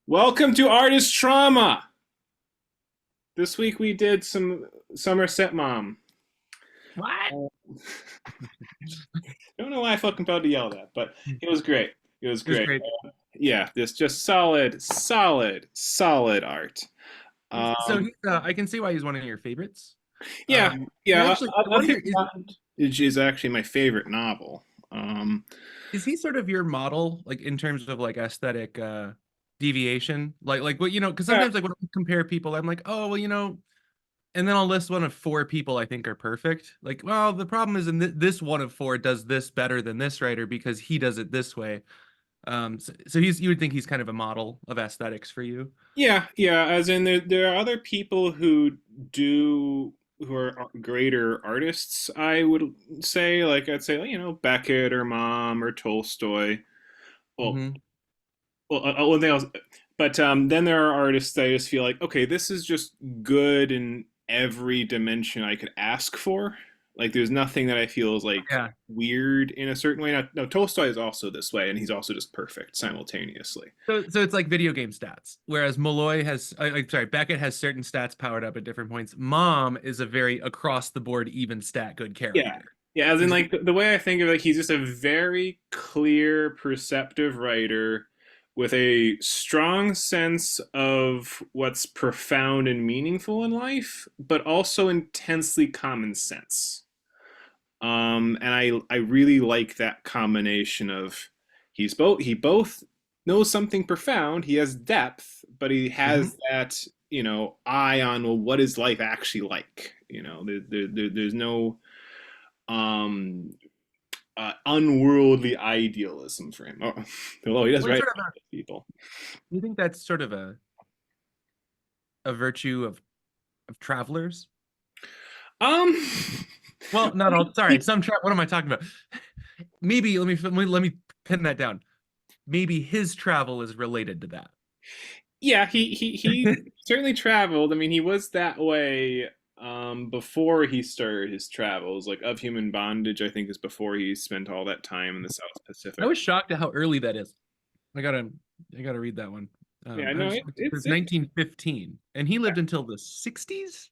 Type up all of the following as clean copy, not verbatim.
Welcome to Artist Trauma. This week we did some Somerset Mom. What? I don't know why I felt compelled to yell that, but it was great. It was It was great. great. Yeah, this just solid art. So Um, I can see why he's one of your favorites. yeah, And yeah. actually, I Of wonder Human Bond is actually my favorite novel. is he sort of your model, like in terms of like aesthetic deviation? Like what because Yeah, sometimes like when I compare people, I'm like, oh well, and then I'll list one of four people I think are perfect. Like, well, the problem is in this one of four does this better than this writer because he does it this way. So you would think he's kind of a model of aesthetics for you. yeah. As in, there are other people do who are greater artists. I would say, like I'd say, Beckett or Mom or Tolstoy. Well, Hmm. one thing else, but then there are artists that I just feel like, okay, this is just good in every dimension I could ask for. Like, there's nothing that I feel is like Yeah. weird in a certain way. Now, no, Tolstoy is also this way, and he's also just perfect simultaneously. So it's like video game stats, whereas Malloy has, sorry, Beckett has certain stats powered up at different points. Mom is a very across the board even stat good Yeah, character. yeah. As in, He's like the way I think of, like, he's just a very clear, perceptive writer with a strong sense of what's profound and meaningful in life, but also intensely common sense. And I really like that combination of he both knows something profound, he has depth, but he Mhm. has that eye on, well, what is life actually like? There's no um unworldly idealism for him. Oh, although he does What write sort of about people. you think that's sort of a virtue of travelers? Um, Well, not all. Sorry, what am I talking about? Maybe let me pin that down. Maybe his travel is related to that. yeah, he certainly traveled. I mean, he was that way before he started his travels. Like, Of Human Bondage, I think, is before he spent all that time in the South I Pacific. was shocked at how early that is. I gotta I gotta read that one. Yeah, I no, was shocked. It was it's 1915, and he lived until the 60s.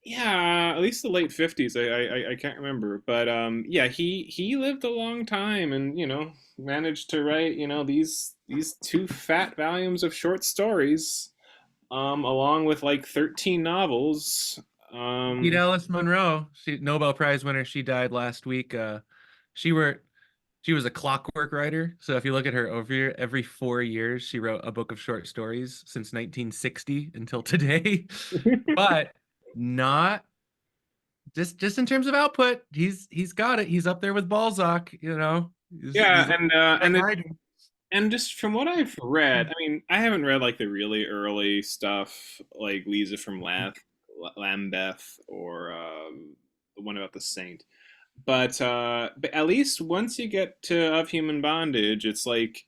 yeah, at least the late 50s. I can't remember, but yeah, he lived a long time, and managed to write these two fat volumes of short stories, along with like 13 novels. Beat Um, Alice Munro, she Nobel Prize winner. She died last week. She were she was a clockwork writer. So if you look at her over every 4 years, she wrote a book of short stories since 1960 until today. But not just in terms of output, he's got it. He's up there with Balzac. He's yeah, like writing. and just from what I've read, I mean, I haven't read like the really early stuff, like Lisa from Lambeth, or the one about the Saint. But at least once you get to Of Human Bondage, it's like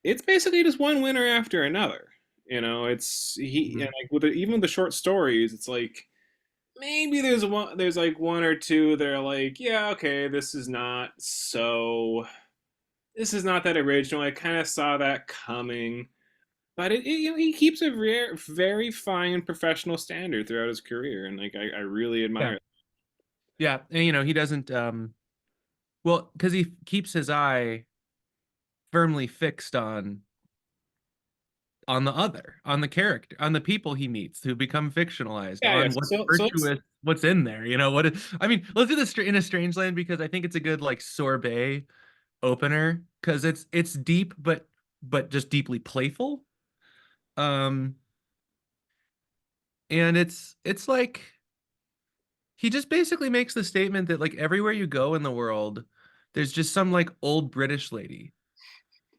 it's basically just one winner after another. It's he and Mhm. like even with the short stories, it's like maybe there's like one or two that are like, yeah, okay, this is not that original. I kind of saw that coming. But he keeps a very fine professional standard throughout his career, and like I really Yeah, admire it. yeah, and he doesn't. Well, because he keeps his eye firmly fixed on the other, on the character, on the people he meets who become fictionalized, Yeah, yeah. on what's So let's virtuous, what's in there. I mean, let's do this in a strange land because I think it's a good like sorbet opener because it's deep but just deeply playful. Um, and it's like he just basically makes the statement that like everywhere you go in the world, there's just some like old British lady.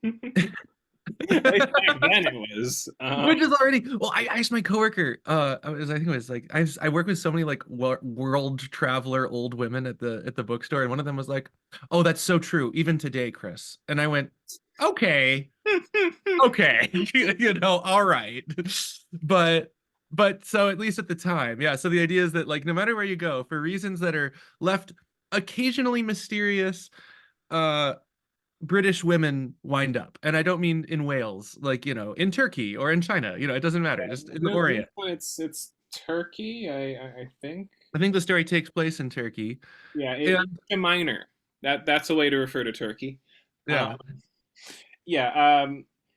at least back then it was. Which is already well. I asked my coworker. I think it was like I work with so many like world traveler old women at the bookstore, and one of them was like, "Oh, that's so true, even today, Chris." And I went, "Okay, okay, all right." But so at least at the time, yeah. So the idea is that like no matter where you go, for reasons that are left occasionally mysterious, uh, British women wind up. And I don't mean in Wales, like, in Turkey or in China. It doesn't matter, just in the No, in this Orient. one it's Turkey, I think. I think the story takes place in Turkey. Yeah, And a minor. That's a way to refer to Turkey. Um, yeah, yeah.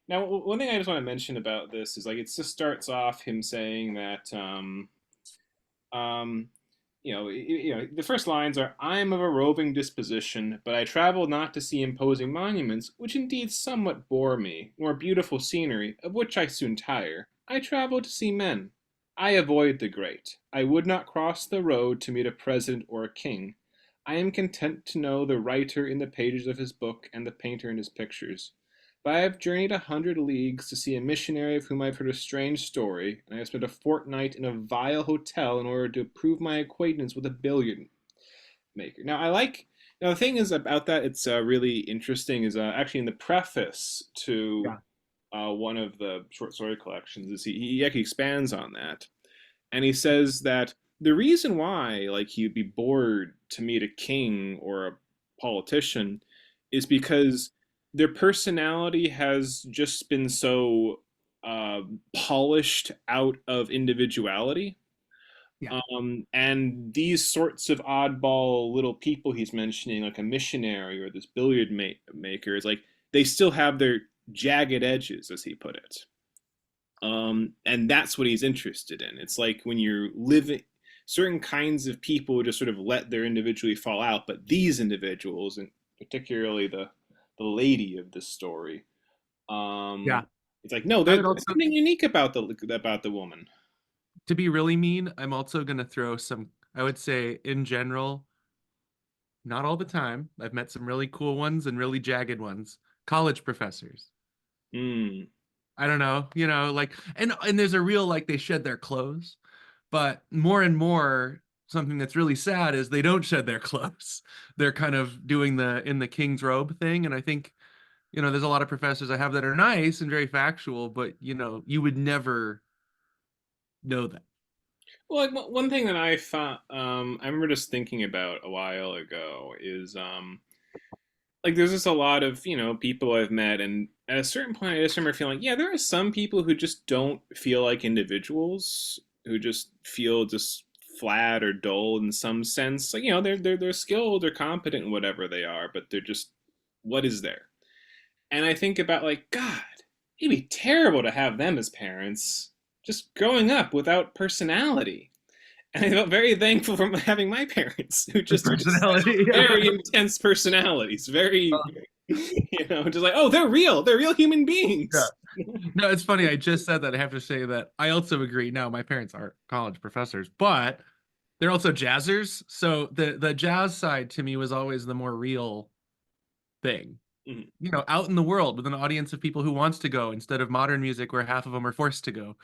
Now, one thing I just want to mention about this is like it just starts off him saying that um, the first lines are, "I am of a roving disposition, but I travel not to see imposing monuments, which indeed somewhat bore me, nor beautiful scenery, of which I soon tire. I travel to see men. I avoid the great. I would not cross the road to meet a president or a king. I am content to know the writer in the pages of his book and the painter in his pictures. But I have journeyed 100 leagues to see a missionary of whom I have heard a strange story, and I have spent a fortnight in a vile hotel in order to prove my acquaintance with a billiard maker." Now, I like. Now, the thing is about that, it's really interesting, is actually in the preface to yeah, one of the short story collections, is he actually expands on that. And he says that the reason why, like, he'd be bored to meet a king or a politician is because their personality has just been so uh, polished out of individuality. yeah, And these sorts of oddball little people he's mentioning, like a missionary or this maker, is like they still have their jagged edges, as he put it. And that's what he's interested in. It's like when you're living, certain kinds of people just sort of let their individuality fall out, but these individuals, and particularly the lady of this story, yeah. um, it's like no, I would there's also, something unique about the woman. to be really mean, I'm also going to throw some, I would say, in general, not all the time. I've met some really cool ones and really jagged ones. College professors. Mm. I don't know, like, and there's a real, like, they shed their clothes, but more and more, something that's really sad is they don't shed their clothes. They're kind of doing the in the king's robe thing, and I think, there's a lot of professors I have that are nice and very factual, but you would never know that. Well, like one thing that I thought, I remember just thinking about a while ago is, like there's just a lot of people I've met, and at a certain point, I just remember feeling, yeah, there are some people who just don't feel like individuals, who just feel just flat or dull in some sense. Like they're skilled, they're competent in whatever they are, but they're just, what is there? And I think about like, God, it'd be terrible to have them as parents, just growing up without personality. And I felt very thankful for having my parents, who With just personality. very intense personalities, very, just like, oh, they're real human Yeah. beings. No, it's funny. I just said that. I have to say that I also agree. Now, my parents aren't college professors, but they're also jazzers. So the jazz side to me was always the more real thing. Mhm. Out in the world with an audience of people who wants to go instead of modern music where half of them are forced to go.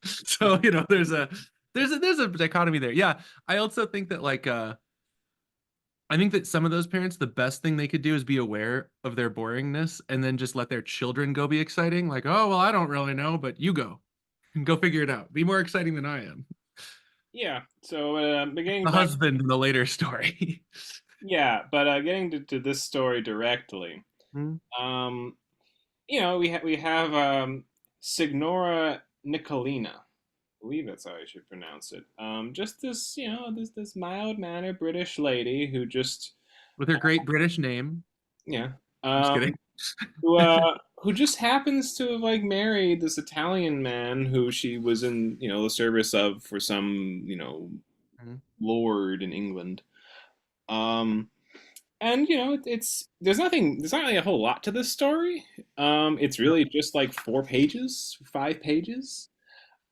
So, there's a dichotomy there. Yeah. I also think that, like, I think that some of those parents, the best thing they could do is be aware of their boringness and then just let their children go be exciting. Like, oh, well, I don't really know, but you go and go figure it out. Be more exciting than I am. Yeah. So, but getting The back, husband in the later story. yeah, but getting to this story directly, Hmm. um, we have Signora Nicolina. I believe that's how I should pronounce it. Just this, this mild mannered British lady who just, With her great British name. yeah, I'm just um, kidding. who just happens to have like married this Italian man who she was in, the service of for some, Mhm. lord in England. Um, and there's not really a whole lot to this story. It's No. really just like 4 pages, 5 pages.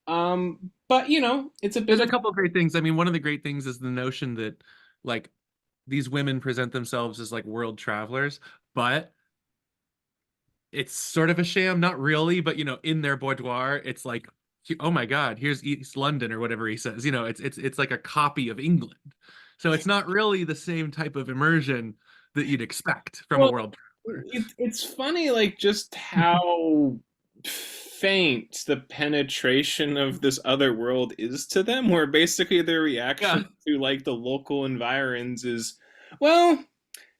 But it's a bit There's a of, couple of great things. I mean, one of the great things is the notion that, like, these women present themselves as like world travelers, but it's sort of a sham, not really, but in their boudoir, it's like, oh my God, here's East London or whatever he says. It's like a copy of England. So it's not really the same type of immersion that you'd expect from a well, world traveler. it's funny, like just how faint the penetration of this other world is to them, where basically their reaction Yeah. to like the local environs is, well,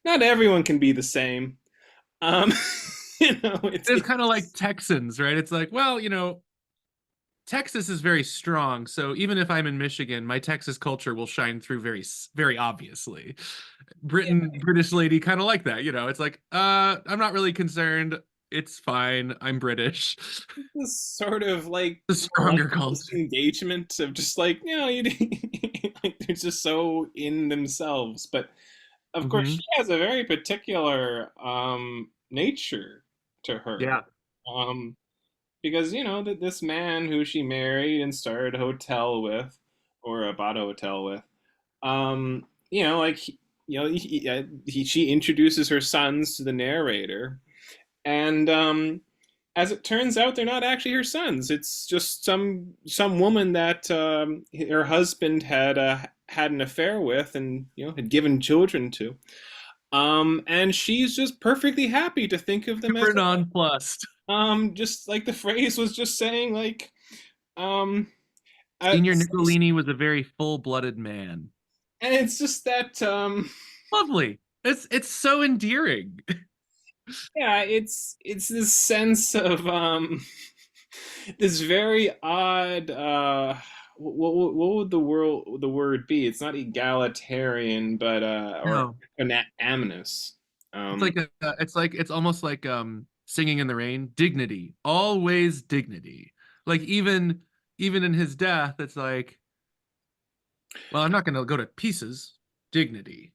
not everyone can be the same. Um, It's kind of like it's Texans, right? It's like, well, Texas is very strong, so even if I'm in Michigan, my Texas culture will shine through very obviously. British lady kind of like that, It's like, I'm not really concerned. It's fine. I'm British. this sort of like The stronger relentless culture. engagement of just like, like they're just so in themselves. But of course, she Hmm. has a very particular nature to her. Yeah. Um, because that this man who she married and started a hotel with, or bought a hotel with, like she introduces her sons to the narrator, and as it turns out, they're not actually her sons. It's just some woman that her husband had an affair with, and had given children to. And she's just perfectly happy to think of them as Super nonplussed. just like the phrase was just saying, like um, uh, Senior Nicolini was a very full-blooded man. and it's just that Lovely. It's so endearing. yeah, it's this sense of this very odd what would the word be? It's not egalitarian, but or No. amorous. It's Um, like it's almost like singing in the rain, dignity, always dignity. Like even in his death, it's like, well, I'm not going to go to pieces, dignity.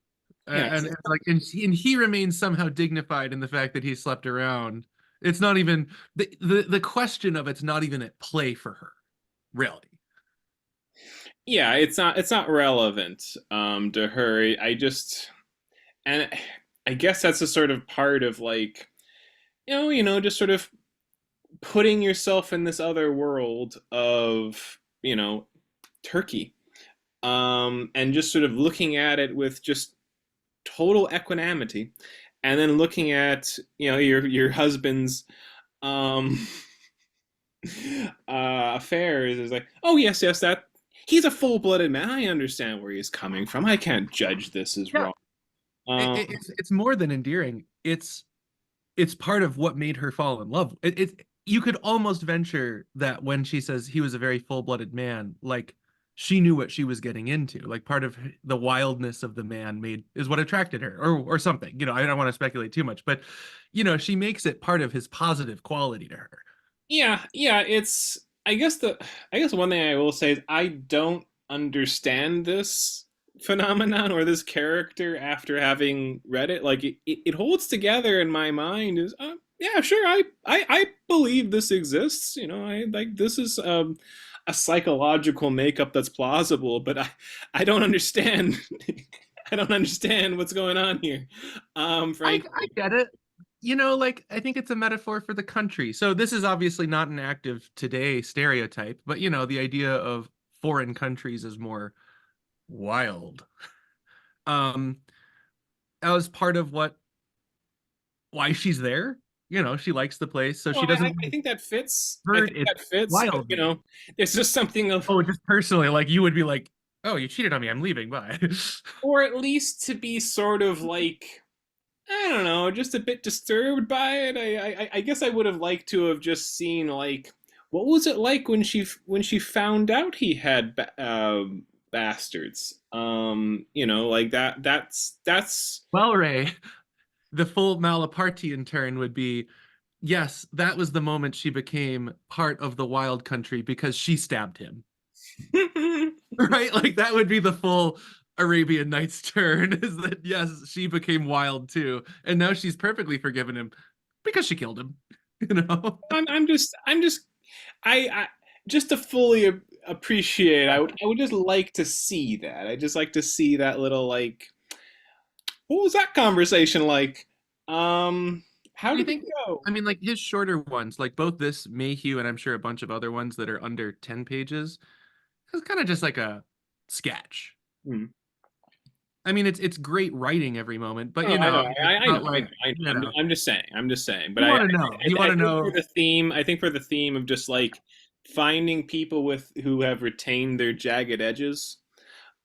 yeah, And it's like and he remains somehow dignified in the fact that he slept around. It's not even the question of it's not even at play for her, really. yeah, it's not relevant to her. And I guess that's a sort of part of like just sort of putting yourself in this other world of Turkey, and just sort of looking at it with just total equanimity, and then looking at your husband's um affairs is like, oh yes, yes, that he's a full-blooded man. I understand where he's coming from. I can't judge this as Yeah, wrong. um it's more than endearing. It's part of what made her fall in love. You could almost venture that when she says he was a very full-blooded man, like she knew what she was getting into. Like part of the wildness of the man made is what attracted her, or something. I don't want to speculate too much, but she makes it part of his positive quality to her. Yeah, yeah, it's I guess one thing I will say is I don't understand this phenomenon or this character after having read it. Like it holds together in my mind is yeah, sure, I believe this exists. I like this is a psychological makeup that's plausible, but I don't understand I don't understand what's going on here. I Frankly. get it. Like I think it's a metaphor for the country. So this is obviously not an active today stereotype, but the idea of foreign countries is more wild. Um, that was part of why she's there. She likes the place, so Well, she I, doesn't I think that fits. I hurt think its that fits, but wildness. there's just something of, Oh, just personally, like you would be like, "Oh, you cheated on me. I'm leaving. Bye." or at least to be sort of like, I don't know, just a bit disturbed by it. I guess I would have liked to have just seen like, what was it like when she found out he had bastards? Like that's Well, Ray, the full Malapartian turn would be, yes, that was the moment she became part of the wild country because she stabbed him. Right? Like that would be the full Arabian Nights turn is that yes, she became wild too. And now she's perfectly forgiven him because she killed him, you know? I'm just I just to fully appreciate. I would just like to see that. I just like to see that little like, what was that conversation like? Um, how Do you did it think, go? I mean, like his shorter ones, like both this Mayhew and I'm sure a bunch of other ones that are under 10 pages, it's kind of just like a sketch. Hmm. I mean, it's great writing every moment, but Oh, I know, it's I know, not I know, like, I know. I'm just saying. But you want to know. You I want to think for know. the theme, I think for the theme of just like finding people who have retained their jagged edges.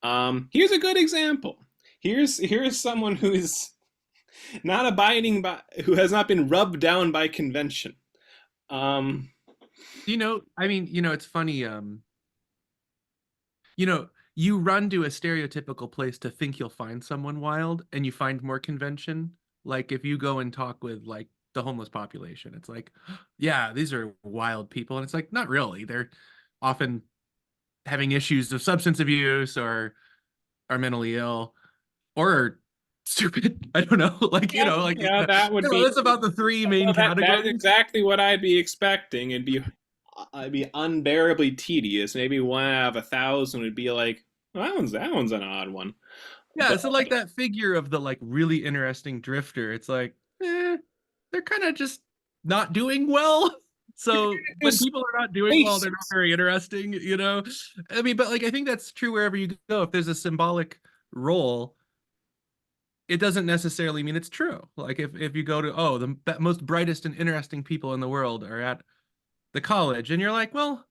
Here's a good example. Here's someone who is not abiding by, who has not been rubbed down by convention. Um, I mean, it's funny. You know, you run to a stereotypical place to think you'll find someone wild, and you find more convention. Like if you go and talk with like the homeless population, it's like, yeah, these are wild people, and it's like not really. They're often having issues of substance abuse or are mentally ill or are stupid. I don't know. Like, yeah, yeah, that would be that's about the three main that is categories. exactly what I'd be expecting. It'd be unbearably tedious. Maybe 1 out of 1,000 would be like, well, that one's an odd one. Yeah, But so like that figure of the like really interesting drifter, it's like, they're kind of just not doing well. So when just people are not doing well, they're not faces. very interesting. I mean, but like I think that's true wherever you go. If there's a symbolic role, it doesn't necessarily mean it's true. Like if you go to, oh, the most brightest and interesting people in the world are at the college, and you're like, well,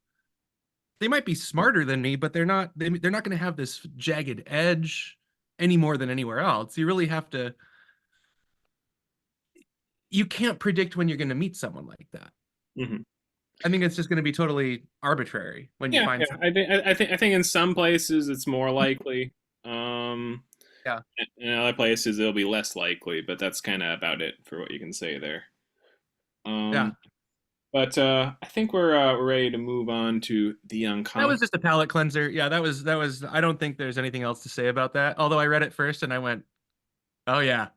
they might be smarter than me, but they're not going to have this jagged edge any more than anywhere else. You really have to you can't predict when you're going to meet someone like that. Mhm. I think it's just going to be totally arbitrary when you Yeah, find yeah. someone. I think in some places it's more likely. Um, Yeah. in other places it'll be less likely, but that's kind of about it for what you can say there. Yeah. Um, but I think we're ready to move on to the That was Unconquered. just a palate cleanser. Yeah, that was I don't think there's anything else to say about that. Although I read it first and I went, "Oh yeah,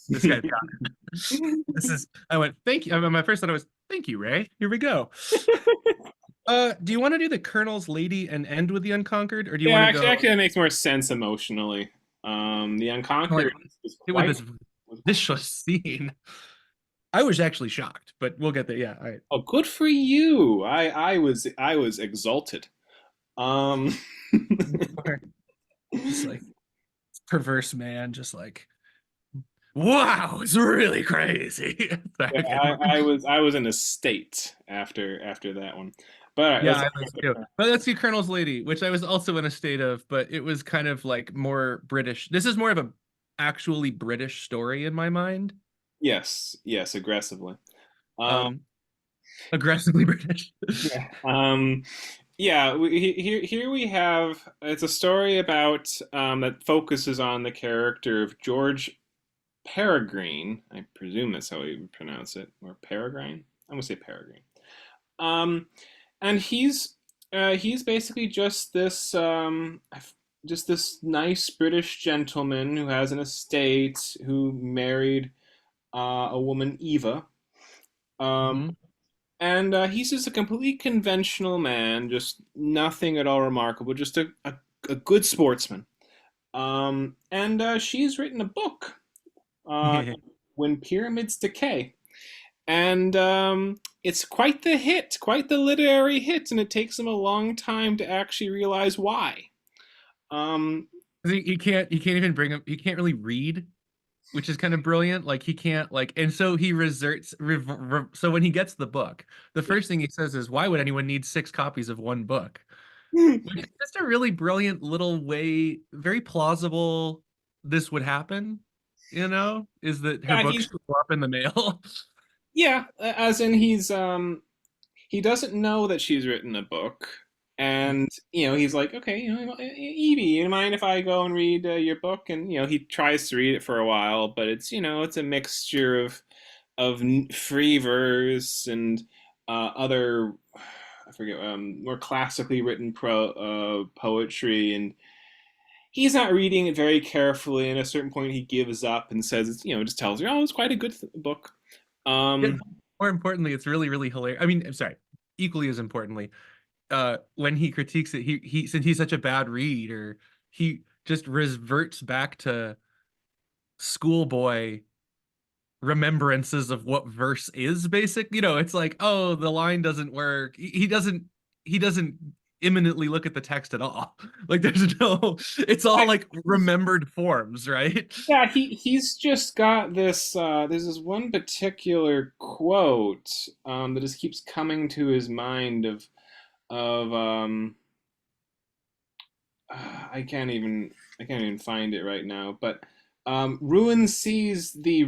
this guy's got it." I went, "Thank you." My first thought was, "Thank you, Ray. Here we go." Do you want to do the Colonel's Lady and end with the Unconquered, or do you Yeah, want to actually, go that makes more sense emotionally. The like Unconquered is with quite this was quite. vicious scene? I was actually shocked, but we'll get there. Yeah, all right. Oh, good for you. I was exalted. Um, Just like perverse man, just like, wow, it's really crazy. yeah, Okay. I was in a state after that one. But all right, Yeah, let's. I was too. But that's the Colonel's Lady, which I was also in a state of, but it was kind of like more British. This is more of a actually British story in my mind. Yes, yes, aggressively. Um, Um, aggressively British. yeah. Yeah. Here we have. It's a story about that focuses on the character of George Peregrine. I presume that's how you pronounce it, or Peregrine. I'm gonna say Peregrine. Um, and he's basically just this nice British gentleman who has an estate, who married a woman, Eva. Um, Hmm. and he's just a completely conventional man, just nothing at all remarkable, just a good sportsman. And she's written a book, uh, Yeah. When Pyramids Decay. And it's quite the hit, quite the literary hit, and it takes him a long time to actually realize why. Um, He can't even bring up he can't really read, which is kind of brilliant. Like he can't like and so he so when he gets the book, the yeah. first thing he says is, why would anyone need six copies of one book? Which is just a really brilliant little way, very plausible this would happen, is that her Yeah, books show up in the mail. yeah, as in he doesn't know that she's written a book, and he's like, okay, Evie, you mind if I go and read your book? And he tries to read it for a while, but it's a mixture of free verse and other, I forget, more classically written poetry, and he's not reading it very carefully. And at a certain point, he gives up and says, just tells her, "Oh, it's quite a good book." Yeah, Um, more importantly, it's really, really hilarious. I mean, I'm sorry, equally as importantly, when he critiques it, he since he's such a bad reader, he just reverts back to schoolboy remembrances of what verse is basic. It's like, oh, the line doesn't work. He doesn't imminently look at the text at all. Like there's no it's all like remembered forms, right? Yeah, he's just got this. There's this one particular quote that just keeps coming to his mind of I can't even find it right now. But Ruin sees the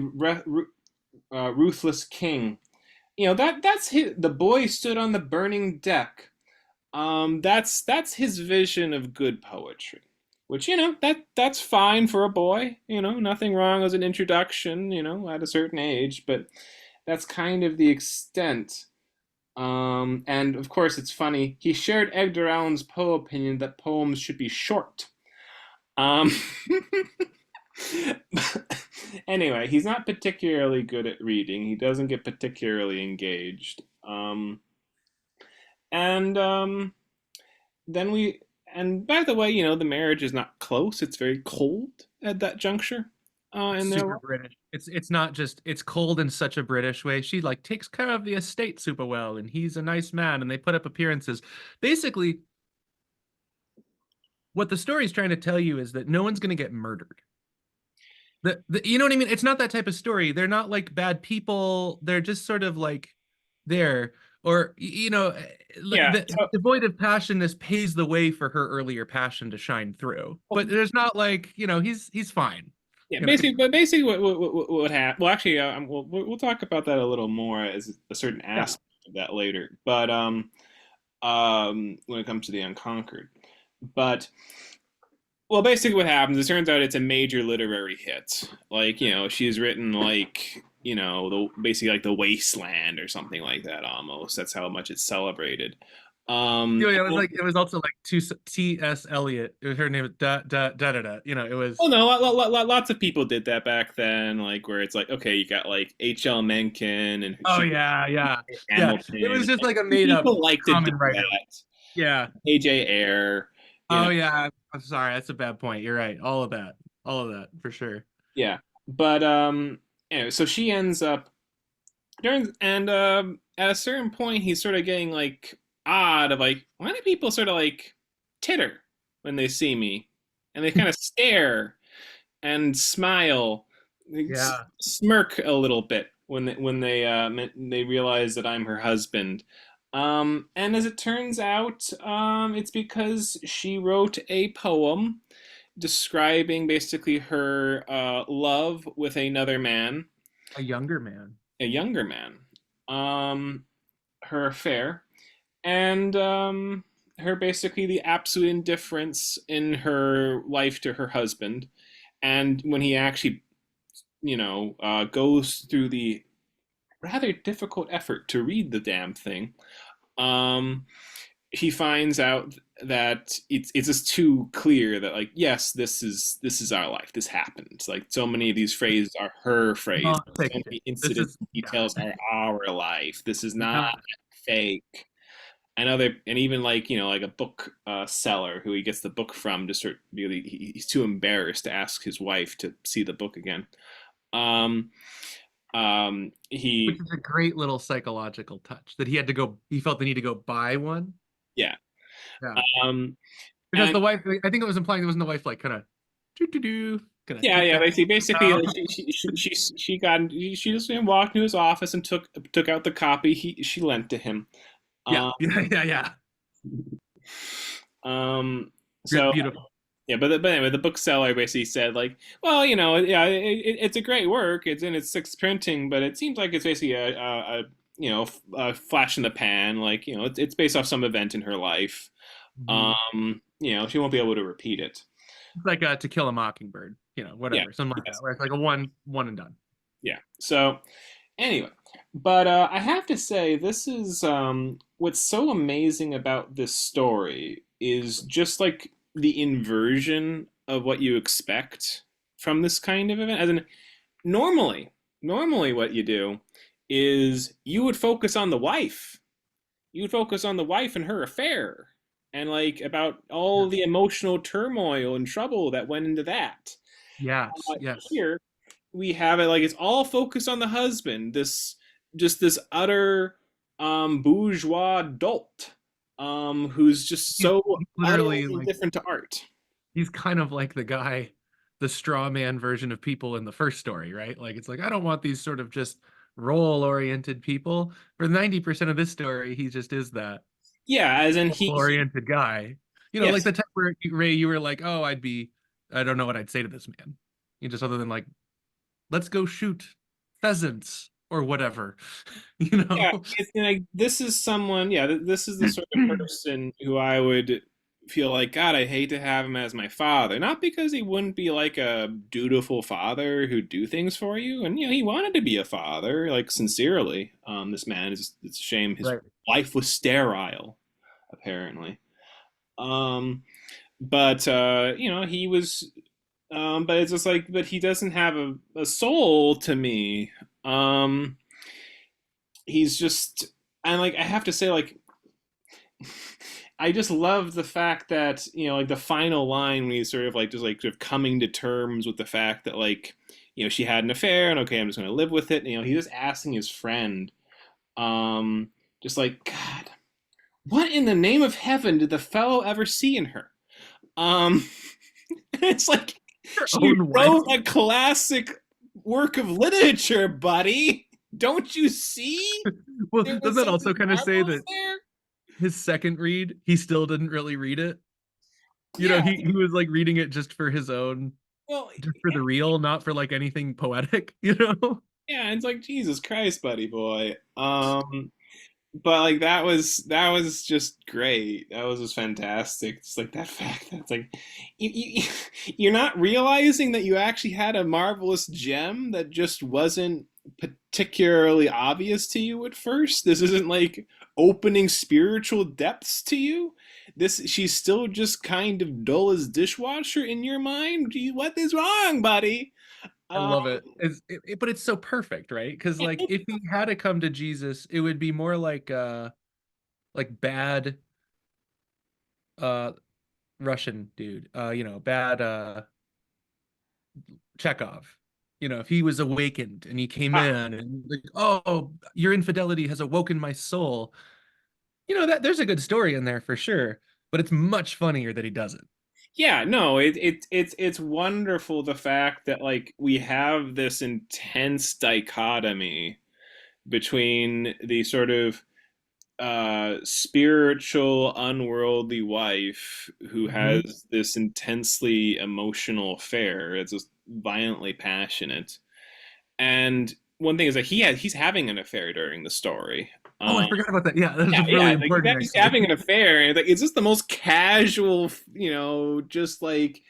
ruthless king. You know that's his, the boy stood on the burning deck. That's his vision of good poetry, which that's fine for a boy. Nothing wrong as an introduction. At a certain age, but that's kind of the extent. And of course, it's funny. He shared Edgar Allan's Poe opinion that poems should be short. Um, anyway, he's not particularly good at reading. He doesn't get particularly engaged. And then we, and by the way, the marriage is not close. It's very cold at that juncture. In their Super life. British. It's not just it's cold in such a British way. She like takes care of the estate super well, and he's a nice man, and they put up appearances. Basically, what the story's trying to tell you is that no one's going to get murdered. You know what I mean? It's not that type of story. They're not like bad people. They're just sort of like there, or Yeah. devoid of passion. This pays the way for her earlier passion to shine through. But there's not like he's fine. Yeah, You know. basically, what happened? Well, actually, we'll talk about that a little more as a certain Yeah. aspect of that later. But when it comes to the Unconquered, but well, basically, what happens? It turns out it's a major literary hit. Like, she's written like basically like the Wasteland or something like that. Almost that's how much it's celebrated. Yeah, it was like it was also like T.S. Eliot. It was her name. Da da da da da. It was. Well, no, lots of people did that back then. Like where it's like, okay, you got like H.L. Mencken and Oh yeah, yeah, yeah. It was Hamilton. just like a made up People like to do common writer. that. Yeah. AJ Ayer, you know, Oh yeah. I'm sorry. That's a bad point. You're right. All of that. All of that for sure. yeah. But anyway, so she ends up during and at a certain point he's sort of getting like odd of like, why do people sort of like titter when they see me? And they kind of stare and smile, Yeah. smirk a little bit when they realize that I'm her husband. And as it turns out, it's because she wrote a poem describing basically her love with another man, A younger man. a younger man, um, her affair, and her basically the absolute indifference in her life to her husband. And when he actually, goes through the rather difficult effort to read the damn thing, um, he finds out that it's just too clear that like yes this is our life, this happened, like so many of these phrases are her phrase, Not so fiction. many This incidents is and yeah. details are our life, this is not Not fake. And even like like a book seller who he gets the book from just sort of really he's too embarrassed to ask his wife to see the book again. um which he is a great little psychological touch that he had to go he felt the need to go buy one. Yeah. Yeah. um Because and the wife I think it was implying there wasn't the wife like kind of do do do gonna Yeah, take yeah. that. Basically, Oh, like, she just walked into his office and took out the copy she lent to him. yeah, Um, yeah, yeah, yeah. um. So Beautiful. yeah, but anyway, the bookseller basically said like, well, yeah, it's a great work. It's in its sixth printing, but it seems like it's basically a flash in the pan. Like it's based off some event in her life. Mhm. She won't be able to repeat it. It's like To Kill a Mockingbird, Yeah. whatever, something like that, Yes. where it's like a one and done. Yeah. So anyway, but I have to say, this is what's so amazing about this story is just like the inversion of what you expect from this kind of event. As in, normally, what you do is you would focus on the wife. You would focus on the wife and her affair, and like about all the emotional turmoil and trouble that went into that. Yes, yes. Here, we have it like it's all focused on the husband, this utter bourgeois dolt, who's just He's, so he's utterly literally like indifferent to art. he's kind of like the guy, the straw man version of people in the first story, right? Like it's like I don't want these sort of just role oriented people. For 90% of this story, he just is that Yeah, as in he oriented guy. Like yes. the type where Ray, you were like, oh, I don't know what I'd say to this man. You just other than like, let's go shoot pheasants or whatever, you Yeah, know? it's like this is someone. Yeah, this is the sort of person who I would feel like, God, I hate to have him as my father. Not because he wouldn't be like a dutiful father who'd do things for you, and he wanted to be a father, like sincerely. This man is. It's a shame his Right. wife was sterile, apparently. Um, but he was. But it's just like, but he doesn't have a soul to me. Um, he's just, and like I have to say, like I just love the fact that like the final line when he's sort of like just like sort of coming to terms with the fact that like she had an affair and okay, I'm just going to live with it. He's just asking his friend, um, just like, God, what in the name of heaven did the fellow ever see in her? Um, it's like Your she own wife. wrote a classic work of literature, buddy. Don't you see? Well, There doesn't was that something also kind of say marvelous that there. his second read, he still didn't really read it? You know, Yeah. he was like reading it just for his own, Well, just for the real, not for like anything poetic, you know? yeah, it's like Jesus Christ, buddy boy. But like that was just great. That was just fantastic. It's like that fact that it's like you're not realizing that you actually had a marvelous gem that just wasn't particularly obvious to you at first. This isn't like opening spiritual depths to you. This she's still just kind of dull as dishwasher in your mind. Gee, what is wrong, buddy? I Um, love it. But it's so perfect, right? Because like if he had to come to Jesus, it would be more like bad uh Russian dude. Bad Chekhov. If he was awakened and he came ah, in and like, oh, your infidelity has awoken my soul. That there's a good story in there for sure, but it's much funnier that he doesn't. Yeah, no, it's wonderful the fact that like we have this intense dichotomy between the sort of spiritual unworldly wife who Mhm. has this intensely emotional affair. It's just violently passionate. And one thing is that he's having an affair during the story. Oh, I Um, forgot about that. Yeah, that's yeah, really yeah. Like important he's actually. having an affair, and like it's just the most casual, just like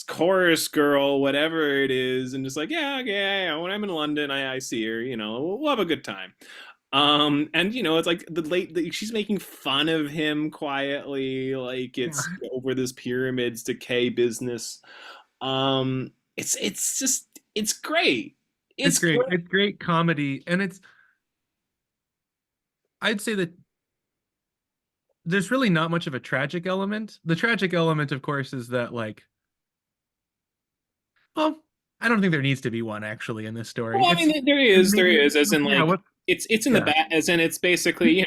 chorus girl, whatever it is, and just like, yeah, okay, yeah, when I'm in London, I see her, we'll have a good time. And it's like she's making fun of him quietly, like Yeah. it's over this pyramids decay business. It's just it's great. It's It's great. great. It's great comedy. And I'd say that there's really not much of a tragic element. The tragic element, of course, is that like, well, I don't think there needs to be one actually in this story. Well, I It's mean, there is, as in yeah, like what it's in the yeah. back, as in it's basically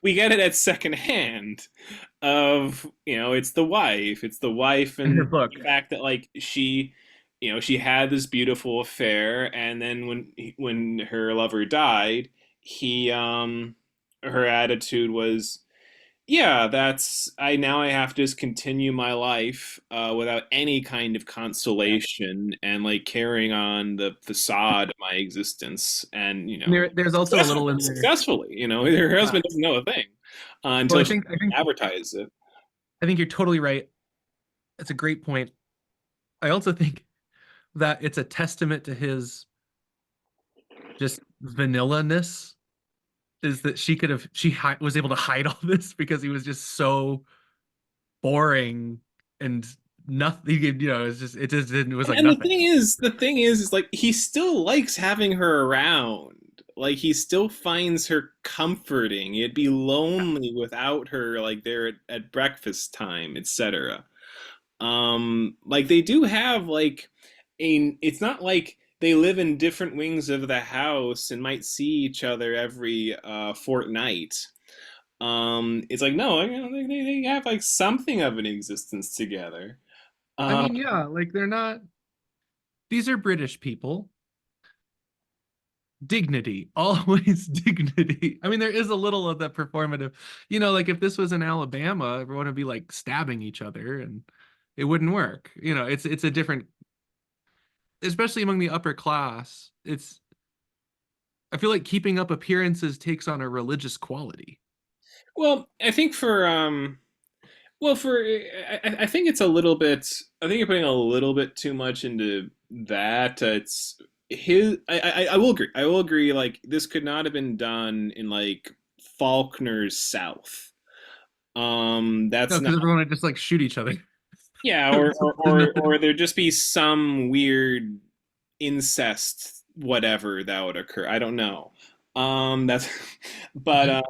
we get it at second hand of it's the wife In her and book. the fact that like she had this beautiful affair, and then when her lover died, he her attitude was, yeah, that's I have to just continue my life without any kind of Yeah. consolation and like carrying on the facade of my existence, and There's also a little in there. successfully. Her Uh, husband doesn't know a thing well, until I she think I think advertises it. I think you're totally right. That's a great point. I also think that it's a testament to his just vanilla-ness is that was able to hide all this because he was just so boring and nothing, it was like And the nothing. thing is like he still likes having her around. Like he still finds her comforting. He'd be lonely without her, like there at breakfast time, etc. Like they do have like a. It's not like they live in different wings of the house and might see each other every fortnight. It's like no, they have like something of an existence together. I Uh, mean, yeah, like they're not, these are British people. Dignity, always dignity. I mean, there is a little of that performative, like if this was in Alabama, everyone would be like stabbing each other and it wouldn't work. It's a different especially among the upper class, it's I feel like keeping up appearances takes on a religious quality. Well, I think for well, for I think it's a little bit. I think you're putting a little bit too much into that. It's his. I will agree. I will agree. Like this could not have been done in like Faulkner's South. No, That's not. because everyone would just like shoot each other. Yeah, There's nothing. or there'd just be some weird incest whatever that would occur. I don't know. That's. But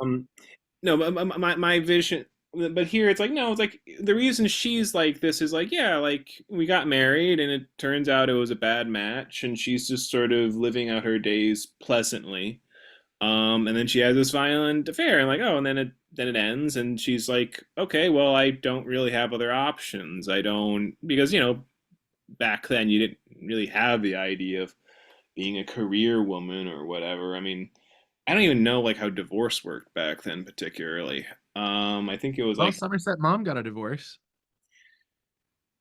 no, but my vision, but here it's like no, it's like the reason she's like this is like yeah, like we got married and it turns out it was a bad match and she's just sort of living out her days pleasantly. And then she has this violent affair and like oh, and then it ends and she's like okay, well I don't really have other options. I don't because back then you didn't really have the idea of being a career woman or whatever. I mean, I don't even know like how divorce worked back then particularly. I think it was Well, like, Somerset mom got a divorce.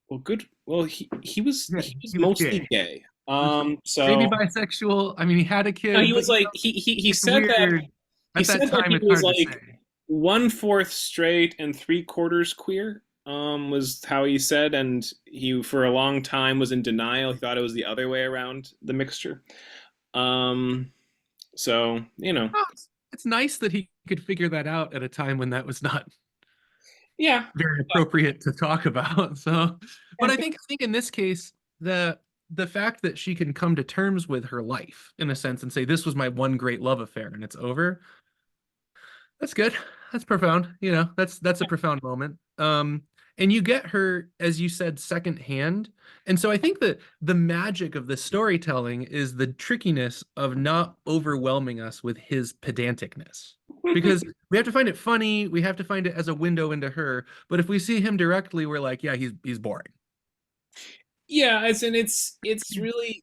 well, good. Well, he was Yeah, he was he was mostly gay. gay. Maybe So bisexual. I mean, he had a no, kid, he but was like he it's said that weird. he At that said that time, he it's was hard to say. like 1/4 straight and 3/4 queer. Was how he said, and he for a long time was in denial. He thought it was the other way around, the mixture. Um, so Oh, it's nice that he could figure that out at a time when that was not yeah, very appropriate to talk about. So, but yeah. I think in this case, the fact that she can come to terms with her life in a sense and say this was my one great love affair and it's over, that's good. That's profound. That's a profound moment. And you get her, as you said, secondhand. And so I think that the magic of the storytelling is the trickiness of not overwhelming us with his pedanticness. Because we have to find it funny, we have to find it as a window into her. But if we see him directly, we're like, yeah, he's boring. Yeah, as in it's really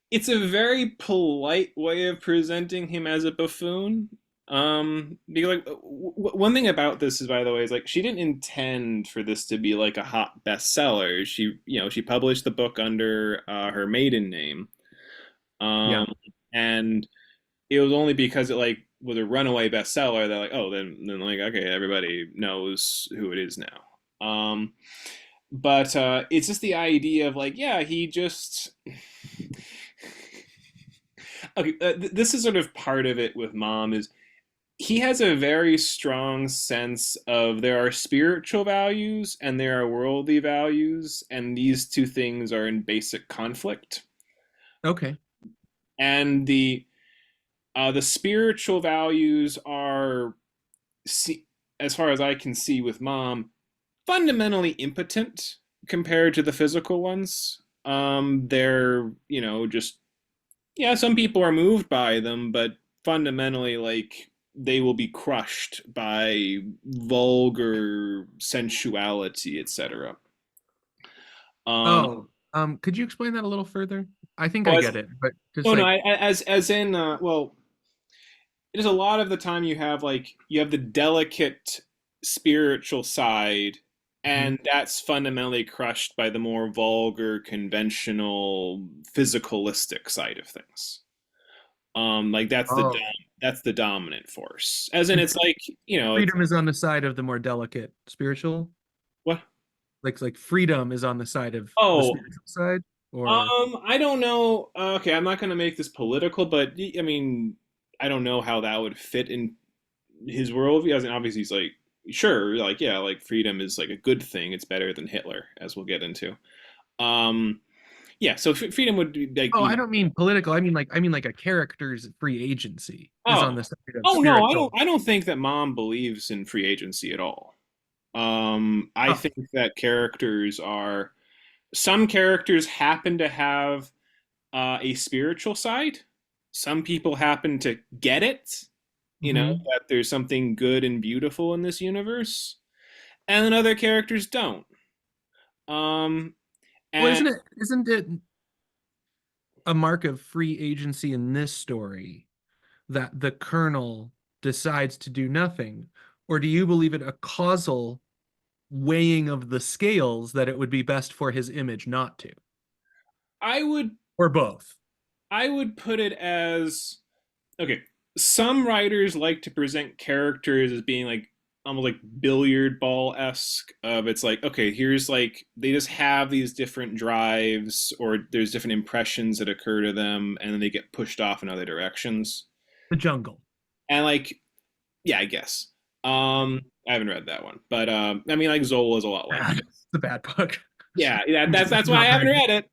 it's a very polite way of presenting him as a buffoon. Because like one thing about this is, by the way, is like she didn't intend for this to be like a hot bestseller. She published the book under her maiden name, Yeah. um, and it was only because it like was a runaway bestseller that like oh then like okay everybody knows who it is now. But it's just the idea of like yeah he just okay, this is sort of part of it with Mom is he has a very strong sense of there are spiritual values and there are worldly values, and these two things are in basic conflict. Okay. And the spiritual values are, see, as far as I can see with Mom, fundamentally impotent compared to the physical ones. They're just yeah, some people are moved by them, but fundamentally, like, they will be crushed by vulgar sensuality, etc. Um, Oh, could you explain that a little further? I think I well, get it, but just oh no, like, as in, well, it is a lot of the time you have the delicate spiritual side, mhm. and that's fundamentally crushed by the more vulgar, conventional, physicalistic side of things. Like Oh, that's the dominant force. As in, and it's like it's freedom is on the side of the more delicate spiritual. what? Like freedom is on the side of the Oh, spiritual side, or I don't know. Okay, I'm not going to make this political, but I mean, I don't know how that would fit in his worldview. As in, obviously, he's like, sure, like yeah, like freedom is like a good thing. It's better than Hitler, as we'll get into. Um, yeah, so freedom would be like oh, I don't mean political. I mean like a character's free agency is oh, on the side of oh no, spiritual. I don't think that Mom believes in free agency at all. I Oh, think that some characters happen to have a spiritual side. Some people happen to get it, hmm. that there's something good and beautiful in this universe, and then other characters don't. Um, Well, and isn't it a mark of free agency in this story that the colonel decides to do nothing, or do you believe it a causal weighing of the scales that it would be best for his image not to? I would or both? I would put it as okay. Some writers like to present characters as being like almost like billiard ball esque. Of it's like okay, here's like they just have these different drives, or there's different impressions that occur to them, and then they get pushed off in other directions. The Jungle. And like, yeah, I guess. I haven't read that one, but I mean, like Zola is a lot like Bad. this. It's a bad book. Yeah, that's why I Not very haven't good. read it.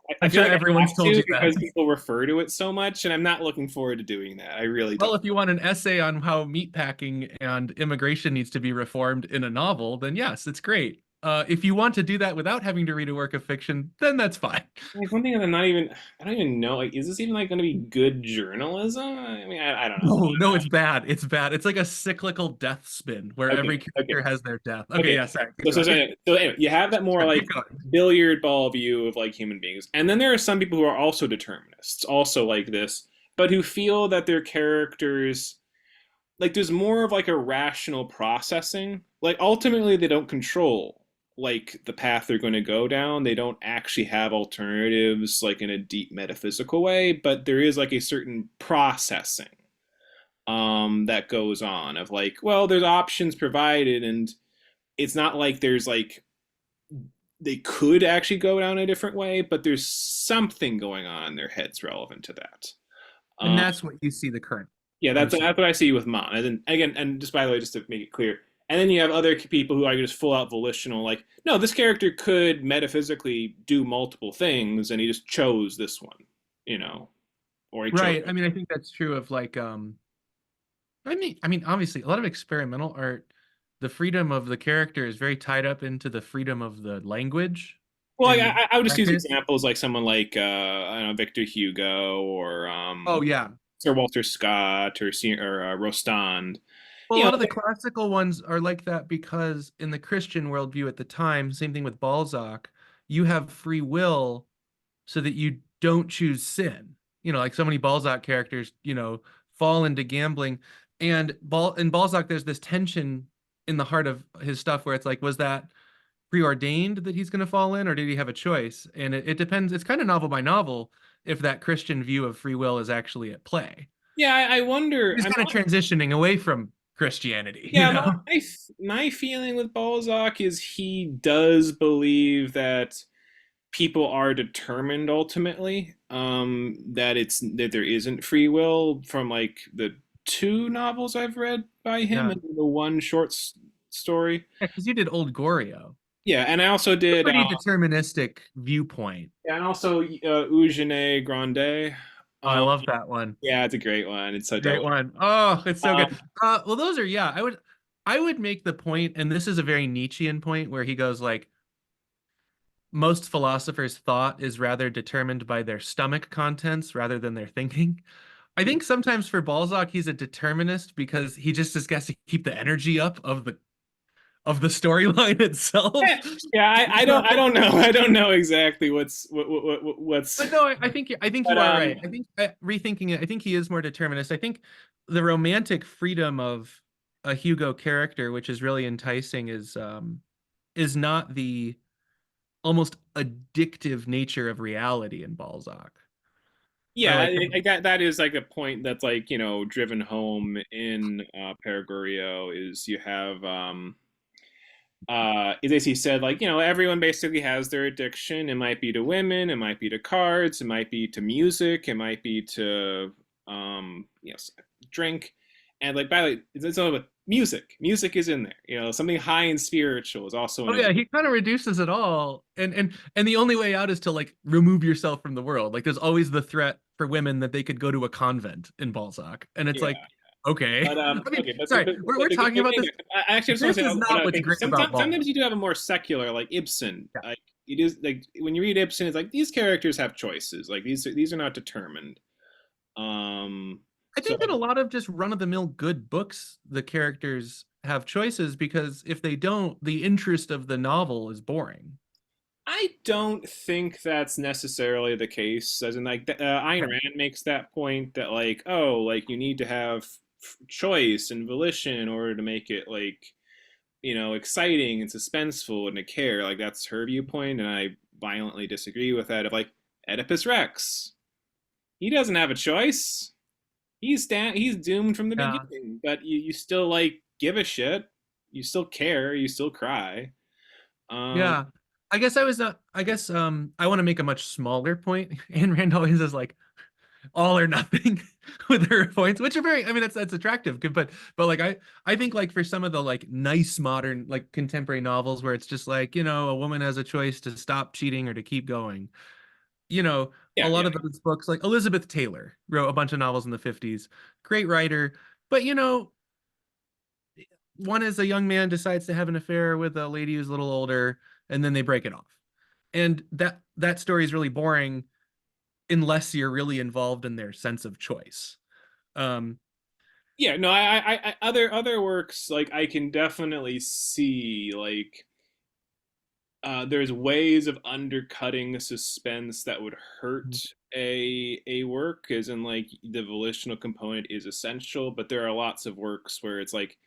I I'm feel sure like I everyone's have told to you that. because people refer to it so much, and I'm not looking forward to doing that. I really Well, don't. if you want an essay on how meatpacking and immigration needs to be reformed in a novel, then yes, it's great. If you want to do that without having to read a work of fiction, then that's fine. Like one thing that I'm not even, I don't even know. Like, is this even like going to be good journalism? I mean, I don't know. No, no, it's bad. It's bad. It's like a cyclical death spin where Okay, every character okay, has their death. Okay, okay. yeah, sorry. Keep So, so, going. so, anyway, so anyway, you have that more Sorry, like keep going. billiard ball view of like human beings, and then there are some people who are also determinists, also like this, but who feel that their characters like there's more of like a rational processing. Like ultimately they don't control like the path they're going to go down. They don't actually have alternatives like in a deep metaphysical way, but there is like a certain processing that goes on of like, well, there's options provided and it's not like there's like they could actually go down a different way, but there's something going on in their heads relevant to that. And Um, that's what you see the current Yeah, that's person. that's what I see with Mom. And then again, and just by the way, just to make it clear, and then you have other people who are just full out volitional, like, no, this character could metaphysically do multiple things, and he just chose this one, you know, or he chose. Right. I mean, I think that's true of like I mean, obviously, a lot of experimental art, the freedom of the character is very tied up into the freedom of the language Well, like, and I would just use practice. examples like someone like I don't know Victor Hugo or Oh yeah. Sir Walter Scott or Rostand. Well, a You know, lot of the classical ones are like that because in the Christian worldview at the time, same thing with Balzac, you have free will so that you don't choose sin. Like so many Balzac characters, fall into gambling. And in Balzac, there's this tension in the heart of his stuff where it's like, was that preordained that he's going to fall in, or did he have a choice? And it depends. It's kind of novel by novel if that Christian view of free will is actually at play. yeah, I wonder. He's kind of transitioning away from Christianity, Yeah, my feeling with Balzac is he does believe that people are determined ultimately. That there isn't free will from like the two novels I've read by him Yeah. and the one short story. Yeah, because you did Old Goryeo. Yeah, and I also A did. pretty deterministic viewpoint. Yeah, and also Eugene Grandet. Oh, I Um, love that one. yeah, it's a great one. It's such a Great one. Oh, it's so good. um, Well, those are yeah. I would make the point, and this is a very Nietzschean point where he goes like, most philosophers' thought is rather determined by their stomach contents rather than their thinking. I think sometimes for Balzac, he's a determinist because he just has to keep the energy up of the storyline itself. yeah. I don't know. I don't know exactly what's. But no, I think But you are right. I think rethinking it, I think he is more determinist. I think the romantic freedom of a Hugo character, which is really enticing, is not the almost addictive nature of reality in Balzac. Or Yeah, like that is like a point that's like driven home in Peregorio is you have as he said, like everyone basically has their addiction. It might be to women, it might be to cards, it might be to music, it might be to drink, and like by the way, it's all about music. Music is in there. Something high and spiritual is also oh an yeah, he kind of reduces it all, and the only way out is to like remove yourself from the world. Like there's always the threat for women that they could go to a convent in Balzac, and it's yeah. like, okay. But I mean, okay, sorry, we're talking about this. I actually just want This to say is another not what's thing. great about Sometimes Balzac. you do have a more secular, like Ibsen. Yeah. Like it is like when you read Ibsen, it's like these characters have choices. Like these are not determined. Um, I so think in a lot of just run-of-the-mill good books, the characters have choices because if they don't, the interest of the novel is boring. I don't think that's necessarily the case. As in, like Ayn Okay. Rand makes that point that like like you need to have choice and volition in order to make it like exciting and suspenseful and to care. Like that's her viewpoint, and I violently disagree with that. Of like Oedipus Rex, he doesn't have a choice. He's doomed from the Yeah. beginning, but you still like give a shit. You still care. You still cry. Um, Yeah. I guess I was I guess I want to make a much smaller point. Ayn Rand always is like all or nothing with her points, which are very, I mean, that's attractive. But like I think like for some of the like nice modern like contemporary novels where it's just like, a woman has a choice to stop cheating or to keep going. A yeah, lot yeah, of those books, like Elizabeth Taylor wrote a bunch of novels in the 50s, great writer, but one is a young man decides to have an affair with a lady who's a little older, and then they break it off. And that story is really boring unless you're really involved in their sense of choice. Um, yeah. No, other works like I can definitely see like there's ways of undercutting the suspense that would hurt a work, as in like the volitional component is essential, but there are lots of works where it's like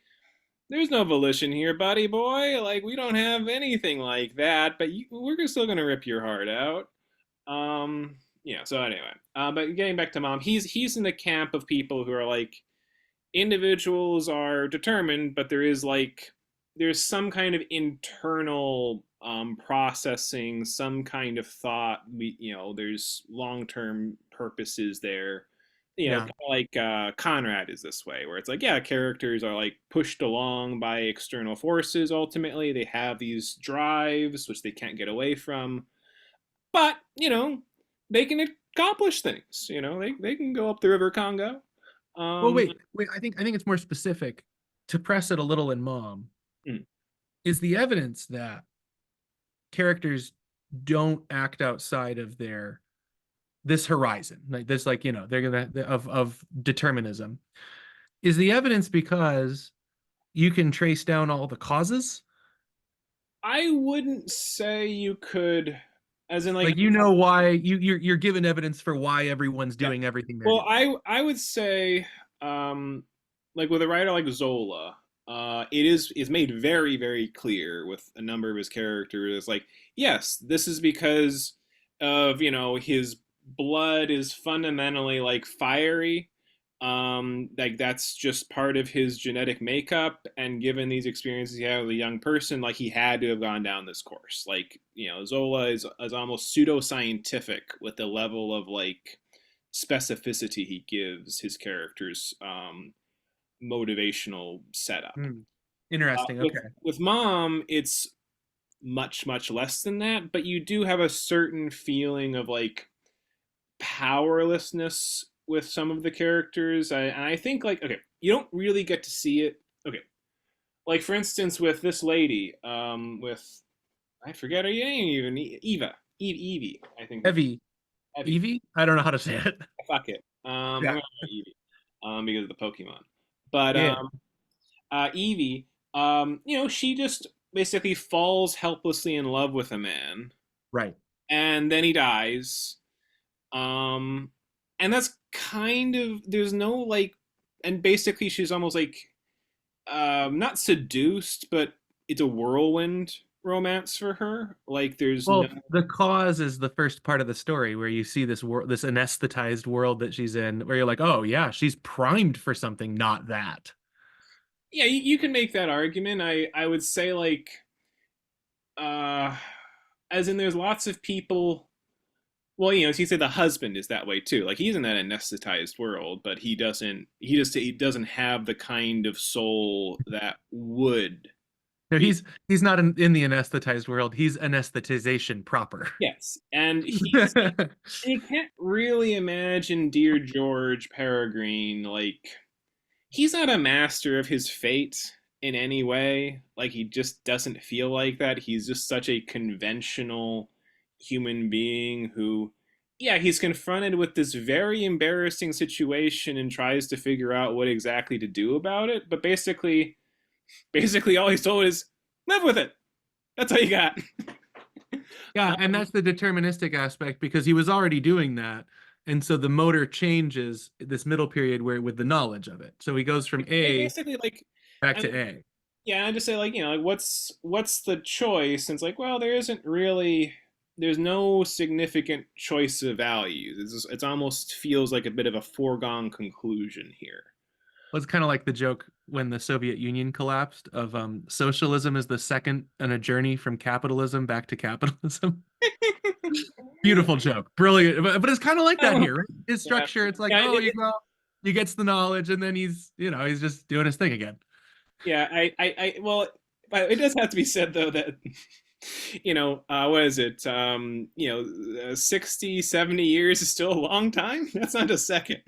there's no volition here, buddy boy. Like we don't have anything like that, but we're still gonna rip your heart out. Yeah. So anyway, but getting back to Mom, he's in the camp of people who are like individuals are determined, but there's some kind of internal processing, some kind of thought. There's long term purposes there. Kind yeah. of like Conrad is this way, where it's like, yeah, characters are like pushed along by external forces. Ultimately, they have these drives which they can't get away from, but they can accomplish things. They can go up the River Congo. Well, Um, wait. I think it's more specific to press it a little in Mom mm. is the evidence that characters don't act outside of their this horizon, like this, like they're gonna of determinism. Is the evidence because you can trace down all the causes? I wouldn't say you could, as in like, Like why you're given evidence for why everyone's yeah. doing everything they're Well, doing. I would say, um, like with a writer like Zola, it is made very very clear with a number of his characters. Like, yes, this is because of his blood is fundamentally like fiery. Like that's just part of his genetic makeup, and given these experiences he had with a young person, like he had to have gone down this course. Like, Zola is almost pseudoscientific with the level of like specificity he gives his characters motivational setup. Hmm. Interesting. With Okay. Mom, it's much much less than that, but you do have a certain feeling of like powerlessness with some of the characters. And I think like, okay, you don't really get to see it. Okay, like for instance with this lady, with I forget her name even, Evie, I think. Evie. Evie. Evie? I don't know how to say it. Fuck it. I'm Yeah. gonna go Evie, because of the Pokemon. But Yeah. Evie, she just basically falls helplessly in love with a man, Right. and then he dies. Um, and that's kind of there's no like, and basically she's almost like not seduced, but it's a whirlwind romance for her. Like there's no, Well, the cause is the first part of the story where you see this world, this anesthetized world that she's in, where you're like, oh yeah, she's primed for something, not that. yeah, you can make that argument. I would say like uh as in there's lots of people. Well, as you said, the husband is that way too. Like he's in that anesthetized world, but he doesn't have the kind of soul that would No, be. he's not in the anesthetized world. He's anesthetization proper. Yes, and he can't really imagine dear George Peregrine. Like he's not a master of his fate in any way. Like he just doesn't feel like that. He's just such a conventional human being who, yeah, he's confronted with this very embarrassing situation and tries to figure out what exactly to do about it. But basically all he's told is live with it. That's all you got. Yeah, and that's the deterministic aspect because he was already doing that. And so the motor changes this middle period where with the knowledge of it. So he goes from A Basically, like, back and to A. yeah, I just say like, like what's the choice? And it's like, well, there isn't really. there's no significant choice of values. It's almost feels like a bit of a foregone conclusion here. Was kind of like the joke when the Soviet Union collapsed of socialism is the second in a journey from capitalism back to capitalism. Beautiful joke, brilliant. But it's kind of like that Oh, here, right? His yeah, structure, it's like, yeah, oh, you go, he gets the knowledge, and then he's just doing his thing again. yeah. Well, but it does have to be said though that what is it? 60, 70 years is still a long time. That's not a second.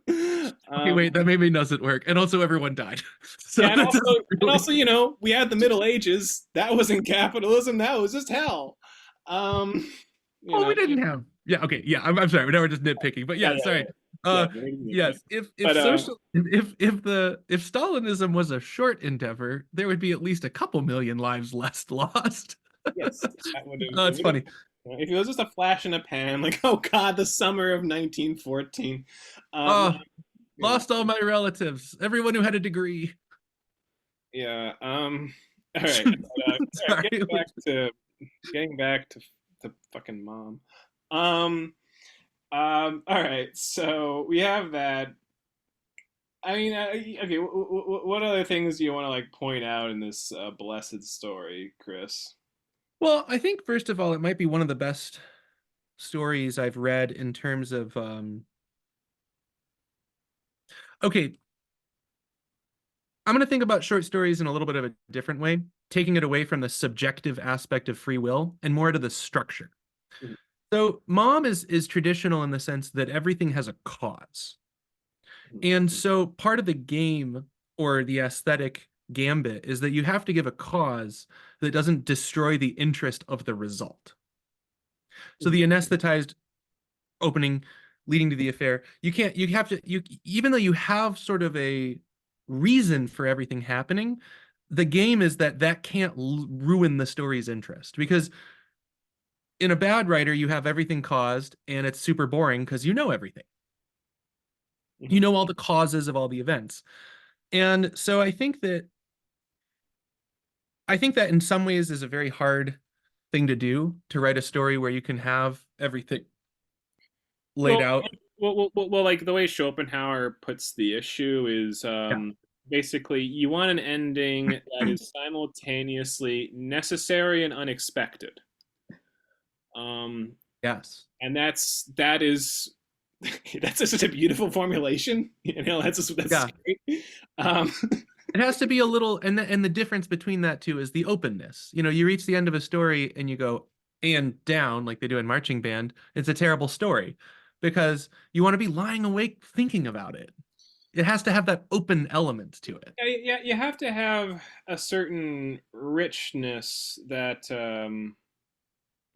Okay, um, wait, that maybe doesn't work. And also, everyone died, so yeah, that doesn't really. we had the Middle Ages. That wasn't capitalism. That was just hell. Um, you Oh, know, we didn't have. Yeah, okay, yeah. I'm sorry. Now we're just nitpicking, but yeah, yeah, sorry. yeah, Uh, yeah. yes. If But social if Stalinism was a short endeavor, there would be at least a couple million lives less lost. yes, that would have. Oh, It it's would have. funny. If it was just a flash in a pan, like oh god, the summer of 1914. Um, Oh, you know, lost all my relatives, everyone who had a degree. yeah. All right. All right. Sorry. Getting back to fucking mom. Um. All right. So we have that. I mean, okay. What other things do you want to like point out in this blessed story, Chris? Well, I think first of all, it might be one of the best stories I've read in terms of okay, I'm going to think about short stories in a little bit of a different way, taking it away from the subjective aspect of free will and more to the structure. Mhm, So, Mom is traditional in the sense that everything has a cause. mhm, And so part of the game or the aesthetic gambit is that you have to give a cause that doesn't destroy the interest of the result. So mhm, the anesthetized opening leading to the affair, you have to you even though you have sort of a reason for everything happening, the game is that that can't ruin the story's interest because in a bad writer you have everything caused and it's super boring because you know everything. mhm. You know all the causes of all the events. And so I think that in some ways is a very hard thing to do to write a story where you can have everything laid Well, out. like the way Schopenhauer puts the issue is Yeah. basically you want an ending that is simultaneously necessary and unexpected. Um, Yes. and that is that's just a beautiful formulation. That's Yeah. great. Um, It has to be a little, and the difference between that two is the openness. You know, you reach the end of a story and you go and down like they do in marching band. It's a terrible story because you want to be lying awake thinking about it. It has to have that open element to it. yeah, yeah, you have to have a certain richness that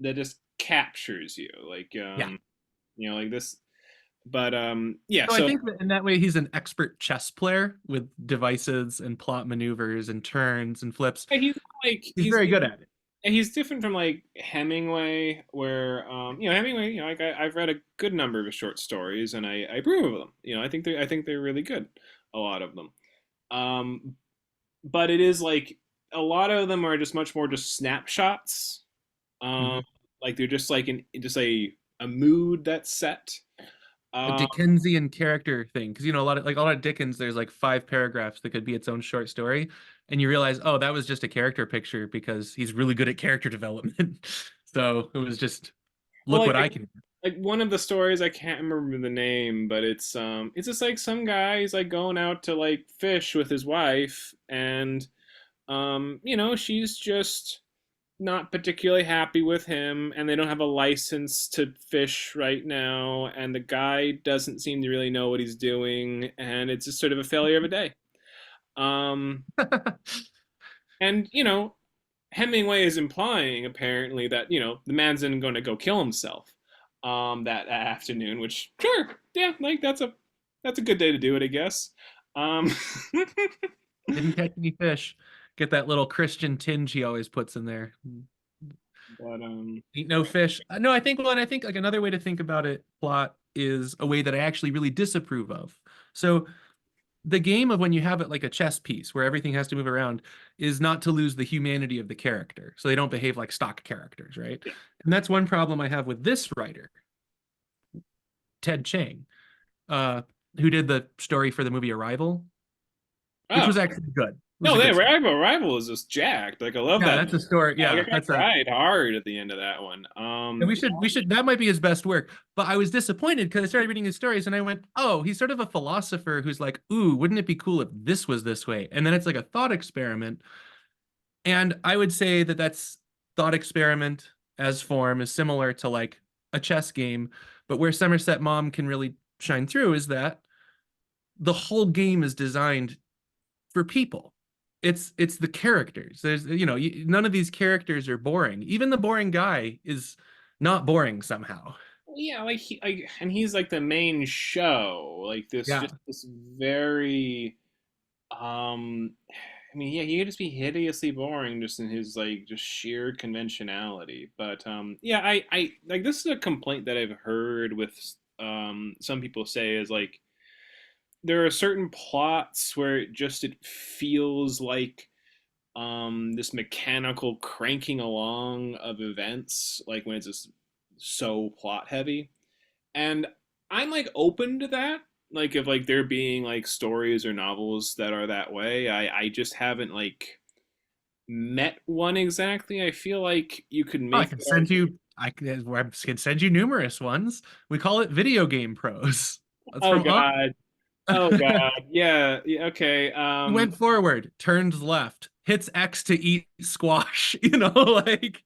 just captures you, like Yeah. like this. But yeah, So I so think that in that way, he's an expert chess player with devices and plot maneuvers and turns and flips. he's like He's very good at it. he's different from like Hemingway, where Hemingway, like I've read a good number of his short stories, and I approve of them. I think they're really good, a lot of them. Um, but it is like a lot of them are just much more just snapshots. Um, Mhm. like they're just like just a mood that's set. A Um, Dickensian character thing, because a lot of Dickens, there's like 5 paragraphs that could be its own short story, and you realize, oh, that was just a character picture because he's really good at character development. So it was just well, look what I can do. like one of the stories I can't remember the name, but it's just like some guy he's like going out to like fish with his wife, and she's just not particularly happy with him, and they don't have a license to fish right now, and the guy doesn't seem to really know what he's doing, and it's just sort of a failure of a day. Um, and Hemingway is implying apparently that the man's then going to go kill himself that afternoon, which sure, yeah, like that's a good day to do it, I guess. Um, Didn't catch any fish. Get that little Christian tinge he always puts in there. but Ain't no fish. No, I think, well, and I think like another way to think about it, plot, is a way that I actually really disapprove of. So the game of when you have it like a chess piece where everything has to move around is not to lose the humanity of the character. So they don't behave like stock characters, right? Yeah. And that's one problem I have with this writer, Ted Chiang, uh, who did the story for the movie Arrival, which Oh was actually good. It was no, a that good story. Rival is just jacked. Like I love Yeah, that that's a movie. story. Like Yeah, I that's a cried hard at the end of that one. and we should that might be his best work. But I was disappointed because I started reading his stories and I went, oh, he's sort of a philosopher who's like, ooh, wouldn't it be cool if this was this way? And then it's like a thought experiment. And I would say that that's thought experiment as form is similar to like a chess game, but where Somerset Maugham can really shine through is that the whole game is designed for people. It's the characters. There's none of these characters are boring. Even the boring guy is not boring somehow. Yeah, like and he's like the main show. Like this, Yeah. just this very I mean, yeah, he could just be hideously boring just in his like just sheer conventionality. But yeah, I like this is a complaint that I've heard with some people say is like there are certain plots where it feels like this mechanical cranking along of events, like when it's just so plot heavy. And I'm like open to that. Like if like there being like stories or novels that are that way. I just haven't like met one exactly. I feel like you could Oh, make the argument. I can send you numerous ones. We call it video game pros. That's Oh from Up. God. Oh God. Yeah. Yeah. Okay. He went forward, turns left, hits X to eat squash. Like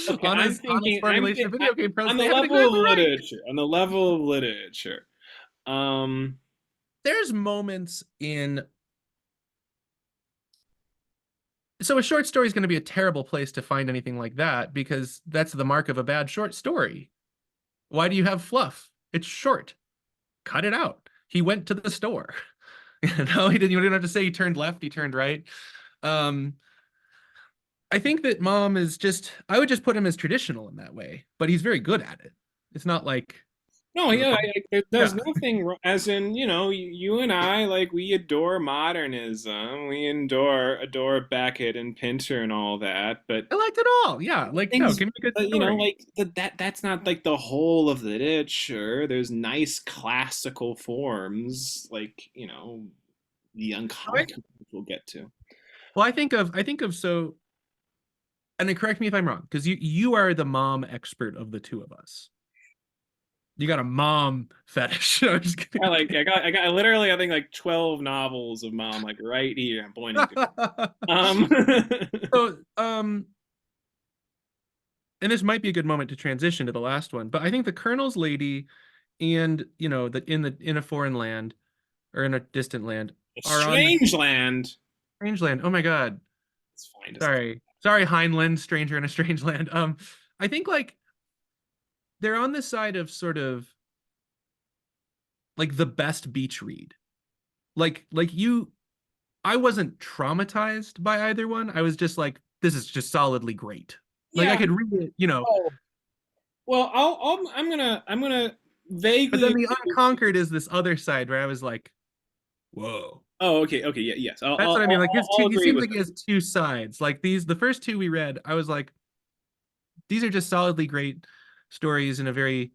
Okay. on his formulation of video game pros, On the they have it level of exactly right. literature. On the level of literature. Um. There's moments in so a short story is going to be a terrible place to find anything like that because that's the mark of a bad short story. Why do you have fluff? It's short. Cut it out. He went to the store. No, he didn't. You didn't have to say he turned left, he turned right. Um, I think that Mom is just, I would just put him as traditional in that way, but he's very good at it. It's not like, No, yeah, there's yeah, nothing as in, you and I, like, we adore modernism, we adore Beckett and Pinter and all that, but I liked it all. Yeah, like, no, things, give me a good story. like that's not like the whole of literature. There's nice classical forms, like, the Right? Unconquered we'll get to. Well, I think of so, and then correct me if I'm wrong, because you are the mom expert of the two of us. You got a mom fetish. I'm just I kidding. like, I got literally, I think like 12 novels of Mom, like right here. I'm pointing to. Um, So, and this might be a good moment to transition to the last one, but I think the Colonel's lady and that in a foreign land or in a distant land a are on the strange land. strange land. Oh my God. It's fine. Just Sorry, Heinlein, stranger in a strange land. I think like they're on the side of sort of like the best beach read. Like you I wasn't traumatized by either one. I was just like, this is just solidly great. Like I yeah. could read it. Oh, well, I'm gonna But vaguely then the agree. Unconquered is this other side where I was like, whoa. Oh, okay, okay, yeah, yes. That's what I mean. Like I'll he agree seems with like he has two sides. Like the first two we read, I was like, these are just solidly great stories in a very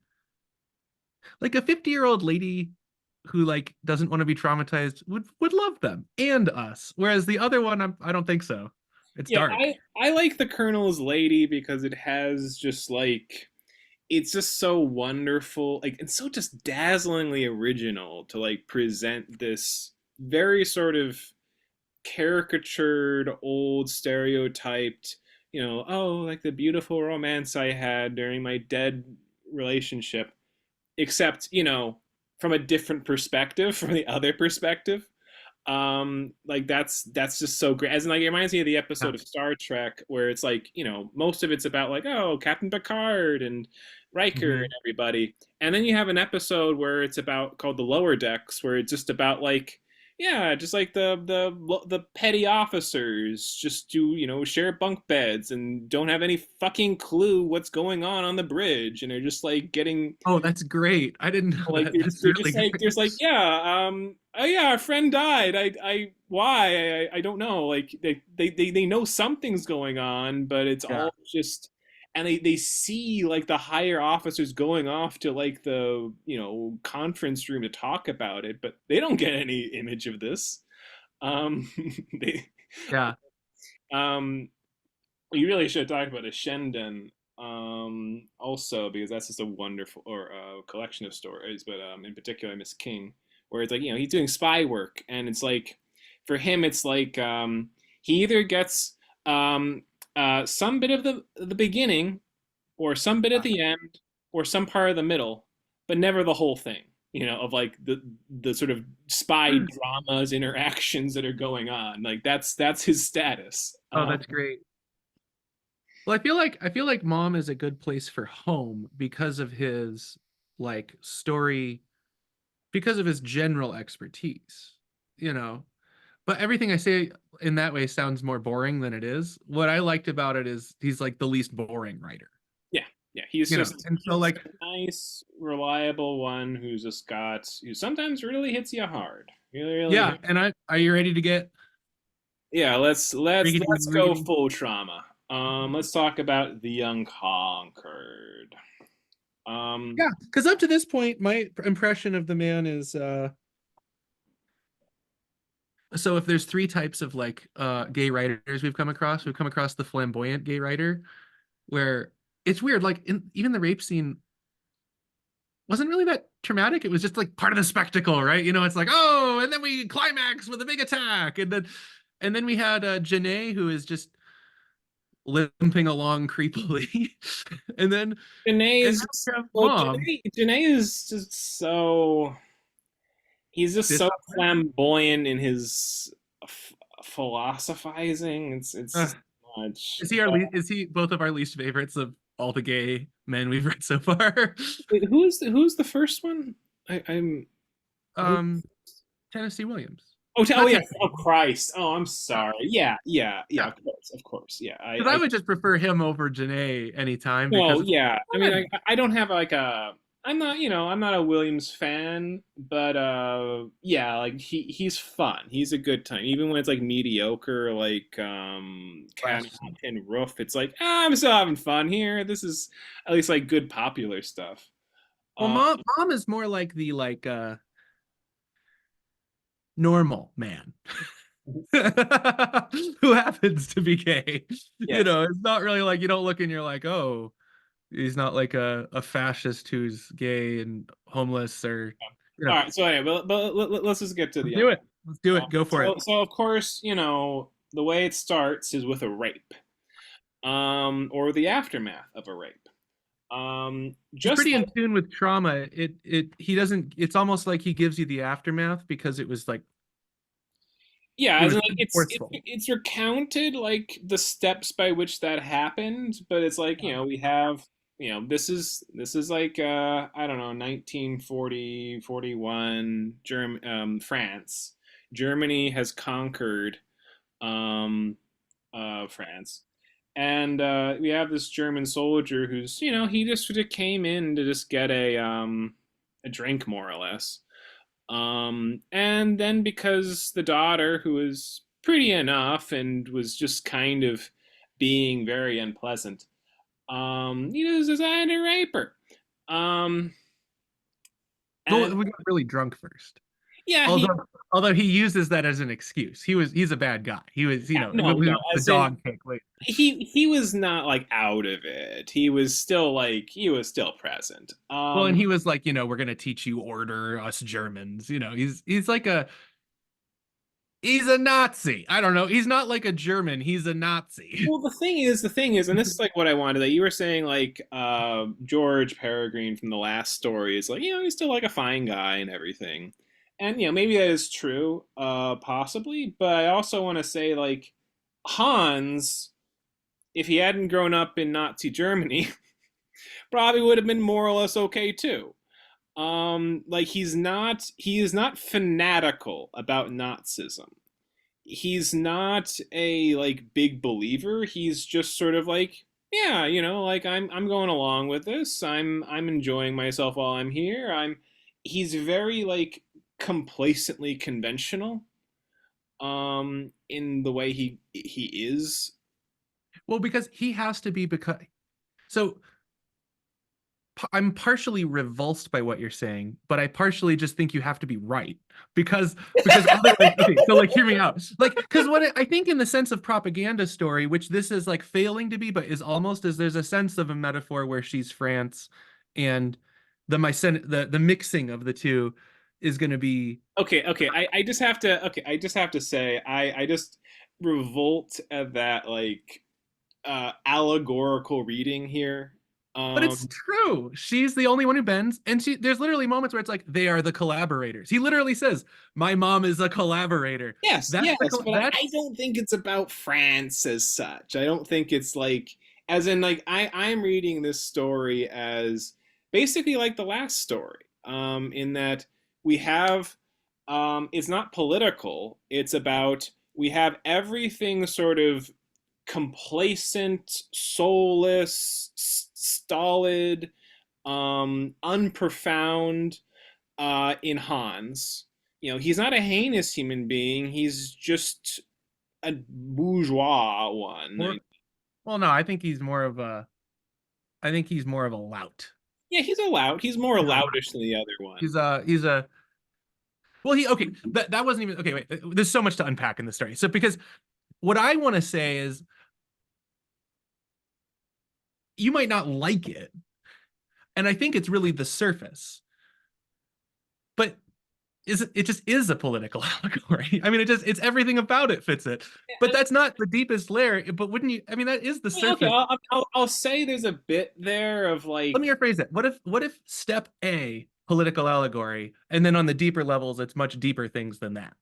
like a 50-year-old lady who like doesn't want to be traumatized would love them and us. Whereas the other one, I don't think so. It's Yeah, dark. I like the Colonel's Lady because it has just like it's just so wonderful, like it's so just dazzlingly original to like present this very sort of caricatured, old, stereotyped, oh, like the beautiful romance I had during my dead relationship, except, from a different perspective, from the other perspective. Like that's just so great. As in, like, it reminds me of the Yeah. episode of Star Trek where it's like, most of it's about like, oh, Captain Picard and Riker and Mhm. everybody. And then you have an episode where it's about called The Lower Decks, where it's just about like Yeah, just like the petty officers just do, share bunk beds and don't have any fucking clue what's going on the bridge, and they're just like getting Oh, that's great. I didn't know like that. That's they're really just like great. there's like yeah oh yeah, our friend died. I why I don't know, like they know something's going on, but it's Yeah. all just, and they see like the higher officers going off to like the conference room to talk about it, but they don't get any image of this. They Yeah. um you really should talk about a Shenden, also, because that's just a wonderful or collection of stories, but in particular Miss King, where it's like he's doing spy work, and it's like for him it's like he either gets some bit of the beginning, or some bit at the end, or some part of the middle, but never the whole thing. Of like the sort of spy dramas, interactions that are going on. Like that's his status. Oh, that's great. Well, I feel like Mom is a good place for home because of his like story, because of his general expertise, you know. But everything I say in that way sounds more boring than it is. What I liked about it is he's like the least boring writer, Yeah, yeah. He's you know. just And so he's like, a nice, reliable one who's just got who sometimes really hits you hard. Really, really yeah, hit. and I are you ready to get Yeah, riggedy let's go riggedy? full trauma. Let's talk about the Unconquered. Um, Yeah, because up to this point, my impression of the man is so if there's three types of like gay writers we've come across the flamboyant gay writer, where it's weird, like in even the rape scene wasn't really that traumatic. It was just like part of the spectacle, right? It's like, oh, and then we climax with a big attack, and then we had Janae, who is just limping along creepily, and then Janae and then is we just have well, Mom. Janae is just so he's just This so flamboyant in his philosophizing. It's uh, just much. is he both of our least favorites of all the gay men we've read so far? Wait, who's the first one? I'm who? um Tennessee Williams. Oh Not yeah. Tennessee. Oh Christ. Oh, I'm sorry. Yeah, yeah, yeah. Yeah. Of course. Yeah. Because I would just prefer him over Janae anytime No, because it's yeah. I mean, fun. I don't have like a. I'm not a Williams fan, but yeah, like he's fun. He's a good time, even when it's like mediocre, like Cat Last on Tin Roof. It's like I'm still having fun here. This is at least like good popular stuff. Well, Uh, mom is more like the normal man who happens to be gay. yes. It's not really like you don't look and you're like, oh, he's not like a fascist who's gay and homeless or you All know. right. So anyway, but let's just get to Let's the do it. Let's do it. Go for it. so of course, the way it starts is with a rape, or the aftermath of a rape. He's Just pretty in like tune with trauma. It he doesn't. It's almost like he gives you the aftermath because yeah, it as was in like forceful. it's recounted like the steps by which that happened, but it's like we have this is like I don't know, 1940 41 France. Germany has conquered um, France. And we have this German soldier who's, he just sort of came in to just get a drink, more or less. And then because the daughter, who was pretty enough and was just kind of being very unpleasant, he just decided to rape her. Um, Well, and we got really drunk first. yeah, Although he uses that as an excuse. He's a bad guy. He was, no, we no, got the as in dog cake later. he was not like out of it. He was still present. Well, and he was like, we're gonna teach you order, us Germans. He's like he's a Nazi. I don't know. He's not like a German. He's a Nazi. Well, the thing is, and this is like what I wanted, that you were saying, like George Peregrine from the last story is like, he's still like a fine guy and everything. And maybe that is true, possibly, but I also want to say, like, Hans, if he hadn't grown up in Nazi Germany, probably would have been more or less okay too. Like he is not fanatical about Nazism. He's not a like big believer. He's just sort of like, yeah, like I'm going along with this. I'm enjoying myself while I'm here. I'm He's very like complacently conventional in the way he is. Well, because he has to be, because so I'm partially revulsed by what you're saying, but I partially just think you have to be right because otherwise, okay, so like hear me out. Like, because I think in the sense of propaganda story, which this is like failing to be, but is almost, as there's a sense of a metaphor where she's France, and the mixing of the two is going to be. Okay. I just have to say I just revolt at that like allegorical reading here. But it's Um true. She's the only one who bends, and there's literally moments where it's like they are the collaborators. He literally says, "My mom is a collaborator." Yes, That's the yes, but I that's don't think it's about France as such. I don't think it's like, as in, like, I'm reading this story as basically like the last story, in that we have, it's not political. It's about we have everything sort of complacent, soulless, stolid, unprofound in Hans. He's not a heinous human being. He's just a bourgeois one. more. Well, no, I think he's more of a lout. Yeah, he's a lout. He's more He's a lout. loutish than the other one. He's a well, he okay. That wasn't even okay. Wait, there's so much to unpack in the story. So because what I want to say is you might not like it, and I think it's really the surface, but it just is a political allegory. I mean, it's everything about it fits it. But that's not the deepest layer. But wouldn't you? I mean, that is the Okay, surface. I'll say there's a bit there of Let like, me rephrase it. What if step A, political allegory, and then on the deeper levels, it's much deeper things than that?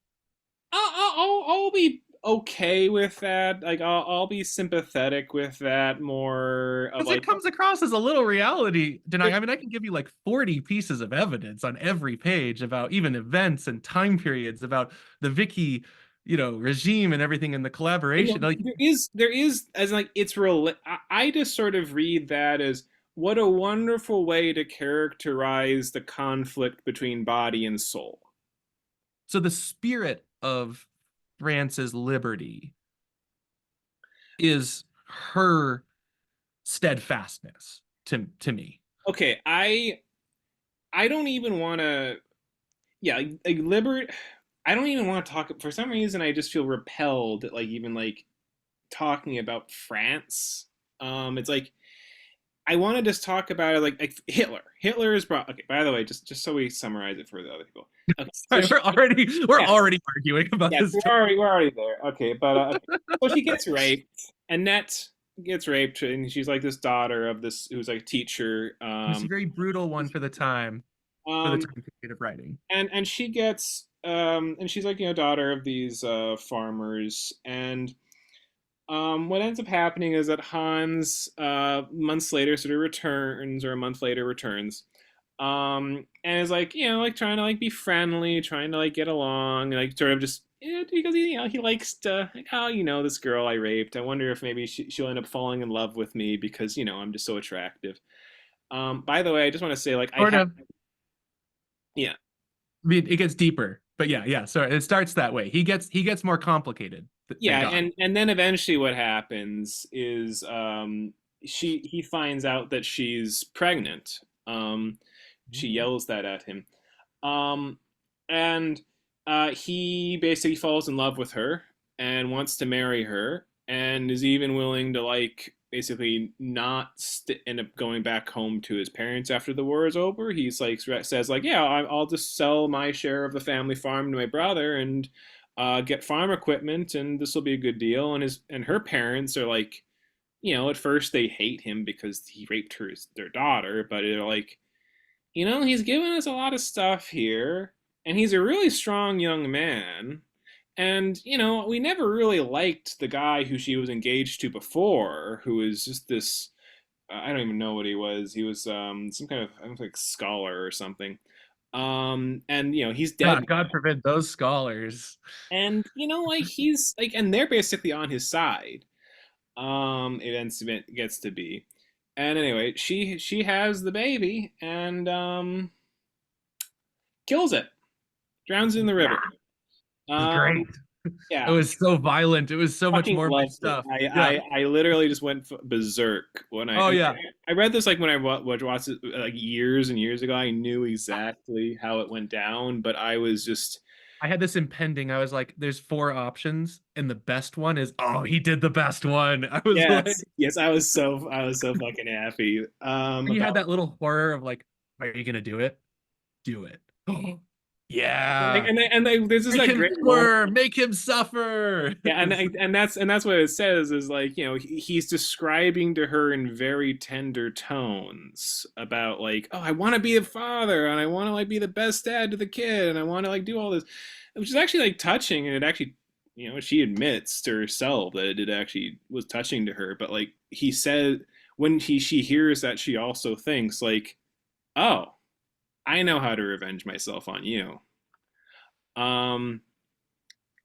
I'll be okay with that. Like, I'll be sympathetic with that more of Because it like, comes across as a little reality denying. there's I mean, I can give you like 40 pieces of evidence on every page about even events and time periods, about the Vicky, regime and everything, and the collaboration. Like, there is as like it's real. I just sort of read that as what a wonderful way to characterize the conflict between body and soul. so the spirit of France's liberty is her steadfastness to me. Okay, I don't even want to. Yeah, like liber. I don't even want to talk. For some reason, I just feel repelled at like even like talking about France. It's like I want to just talk about it like Hitler. Hitler is brought. Okay, by the way, just so we summarize it for the other people. Okay, so Sorry, she, we're yeah, already arguing about yeah, this story. we're already there. Okay, but okay. So she gets raped. Annette gets raped, and she's like this daughter of this who's like a teacher. It's a very brutal one for the Um, time period of writing. and she gets and she's like daughter of these farmers, and what ends up happening is that Hans months later sort of returns, or a month later returns, and is like like trying to like be friendly, trying to like get along, like sort of just because he likes to like, oh, this girl I raped. I wonder if maybe she'll end up falling in love with me because I'm just so attractive. By the way, I just want to say like I Sort have, of. yeah. I mean, it gets deeper, but yeah, yeah. So it starts that way. He gets more complicated. Thank Yeah, God. and then eventually what happens is he finds out that she's pregnant. She yells that at him. Um, and he basically falls in love with her and wants to marry her, and is even willing to like basically not end up going back home to his parents after the war is over. He's like says like, yeah, I'll just sell my share of the family farm to my brother and get farm equipment, and this will be a good deal. And her parents are like, at first they hate him because he raped their daughter, but they're like, he's given us a lot of stuff here, and he's a really strong young man. And, we never really liked the guy who she was engaged to before, who is just this I don't even know what he was. He was some kind of, I don't know, like scholar or something. And he's dead. God forbid those scholars. And like he's like, and they're basically on his side. Event gets to be. And anyway, she has the baby and kills it, drowns it in the river. Yeah, it was Um, great. It yeah, was so violent. It was so much fucking more my loved it. stuff. Yeah. I literally just went berserk when Oh yeah. I read this like when I watched it like years and years ago. I knew exactly how it went down, but I was just I had this impending. I was like, there's four options, and the best one is, oh, he did the best one. I was like, yes, yes. I was so fucking happy and you about had that little horror of like, are you gonna do it? Do it. like Yeah. there's just Make that him great moment. squirm, make him suffer. Yeah, and that's what it says is like, he's describing to her in very tender tones about like, oh, I want to be a father and I want to like be the best dad to the kid and I want to like do all this, which is actually like touching, and it actually, she admits to herself that it actually was touching to her, but like he said when she hears that, she also thinks like, oh, I know how to revenge myself on you. Um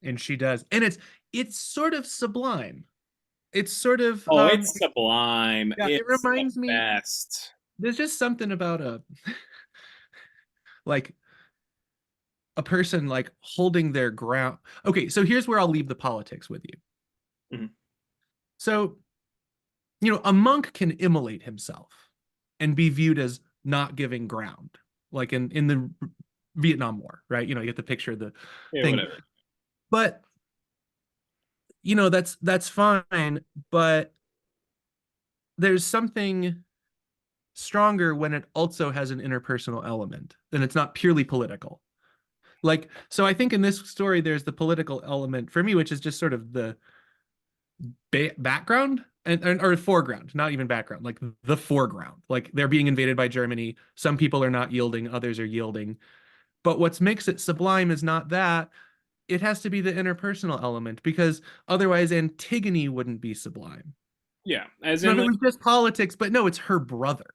And she does. And it's sort of sublime. It's sort of oh, it's sublime. yeah, it It's the reminds me best. there's just something about a like a person like holding their ground. Okay, so here's where I'll leave the politics with you. Mhm. So, a monk can immolate himself and be viewed as not giving ground, like in the Vietnam War, right? You get the picture of the Yeah, thing. whatever. But, that's fine, but there's something stronger when it also has an interpersonal element, then it's not purely political. Like, so I think in this story there's the political element for me, which is just sort of the background or foreground, not even background, like the foreground. Like they're being invaded by Germany. Some people are not yielding, others are yielding. But what makes it sublime is not that. It has to be the interpersonal element because otherwise Antigone wouldn't be sublime. Yeah, as No, in if it like, was just politics, but no, it's her brother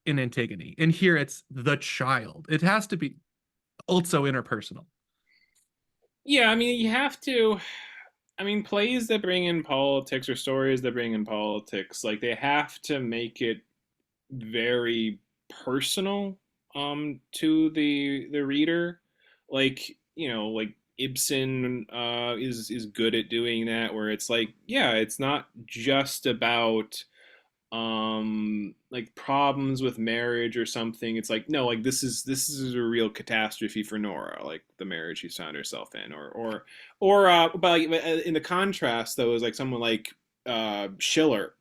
in Antigone. And here it's the child. It has to be also interpersonal. yeah, I mean, you have to. I mean, plays that bring in politics or stories that bring in politics, like they have to make it very personal to the reader. Like, like Ibsen is good at doing that, where it's like, yeah, it's not just about like problems with marriage or something. It's like, no, like this is a real catastrophe for Nora, like the marriage she's found herself in, or but like in the contrast though is like someone like Schiller,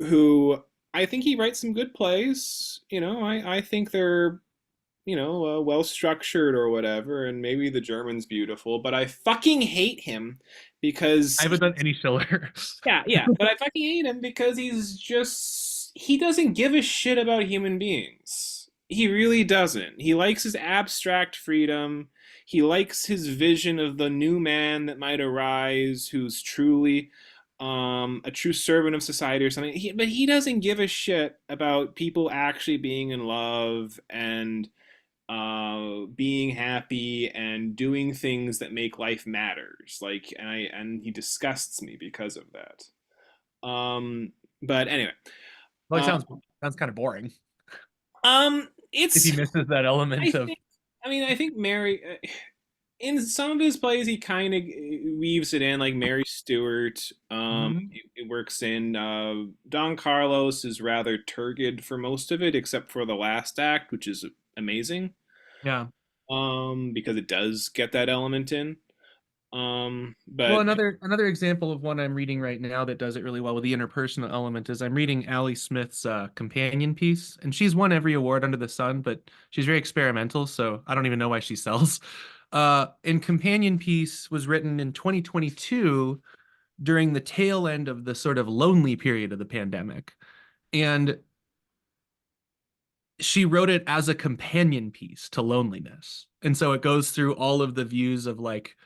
who I think he writes some good plays. I think they're well structured or whatever, and maybe the German's beautiful, but I fucking hate him I because haven't done any Schiller. yeah, yeah, but I fucking hate him because he doesn't give a shit about human beings. He really doesn't. He likes his abstract freedom. He likes his vision of the new man that might arise, who's truly a true servant of society or something. But he doesn't give a shit about people actually being in love and being happy and doing things that make life matters. Like, and he disgusts me because of that. Um, but anyway, Well, it uh, sounds kind of boring if he it's misses that I element of. think I think Mary in some of his plays he kind of weaves it in, like Mary Stuart. Mhm. It works in. Don Carlos is rather turgid for most of it, except for the last act, which is amazing. Yeah. Because it does get that element in. Well, But another example of one I'm reading right now that does it really well with the interpersonal element is I'm reading Ali Smith's companion piece, and she's won every award under the sun, but she's very experimental, so I don't even know why she sells. And companion piece was written in 2022 during the tail end of the sort of lonely period of the pandemic, and she wrote it as a companion piece to loneliness, and so it goes through all of the views of like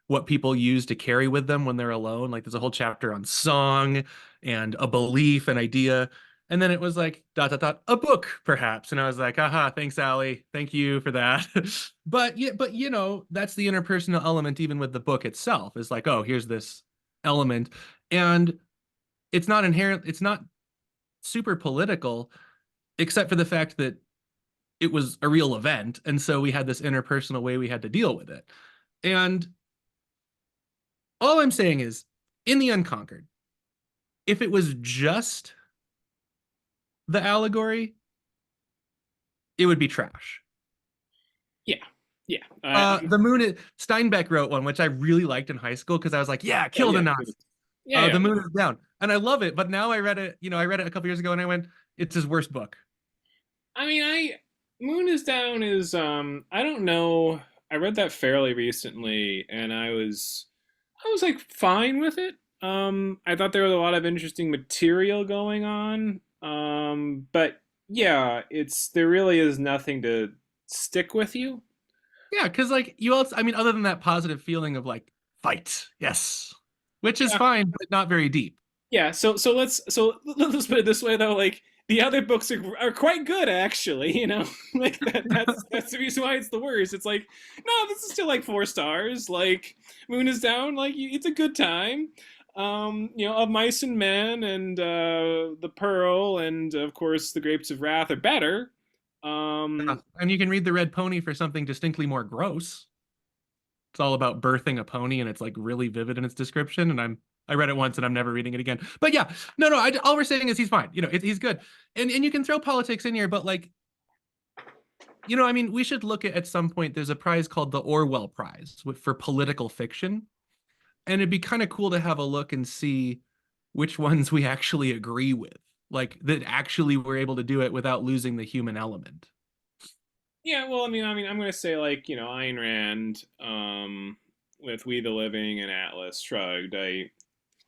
what people use to carry with them when they're alone. Like there's a whole chapter on song and a belief, an idea. And then it was like dot dot dot a book perhaps, and I was like, aha, thanks, Allie, thank you for that. But yeah, but that's the interpersonal element even with the book itself is like, oh, here's this element, and it's not inherent, it's not super political, except for the fact that it was a real event, and so we had this interpersonal way we had to deal with it. And all I'm saying is, in the Unconquered, if it was just the allegory, it would be trash. Yeah, yeah, The moon is, Steinbeck wrote one which I really liked in high school because I was like, yeah, yeah, kill the yeah, Nazis. yeah, yeah. The moon is down, and I love it. But now I read it, I read it a couple years ago, and I went, it's his worst book. I mean, I Moon is Down is I don't know. I read that fairly recently, and I was like fine with it. I thought there was a lot of interesting material going on. But yeah, it's there really is nothing to stick with you. Yeah, because like you also, I mean, other than that positive feeling of like fight, yes, which is Yeah, fine, but not very deep. yeah. So let's put it this way though. Like the other books are quite good actually. Like that's the reason why it's the worst. It's like no, this is still like 4 stars. Like Moon is Down. Like it's a good time. Of Mice and Men and the Pearl and of course the Grapes of Wrath are better. Yeah. Um, And you can read The Red Pony for something distinctly more gross. It's all about birthing a pony, and it's like really vivid in its description. And I read it once, and I'm never reading it again. But yeah, no, no. All we're saying is he's fine. He's good, and you can throw politics in here, but like I mean, we should look at some point. There's a prize called the Orwell Prize for political fiction, and it'd be kind of cool to have a look and see which ones we actually agree with, like that actually we're able to do it without losing the human element. Yeah, well, I mean, I'm gonna say like Ayn Rand, with We the Living and Atlas Shrugged.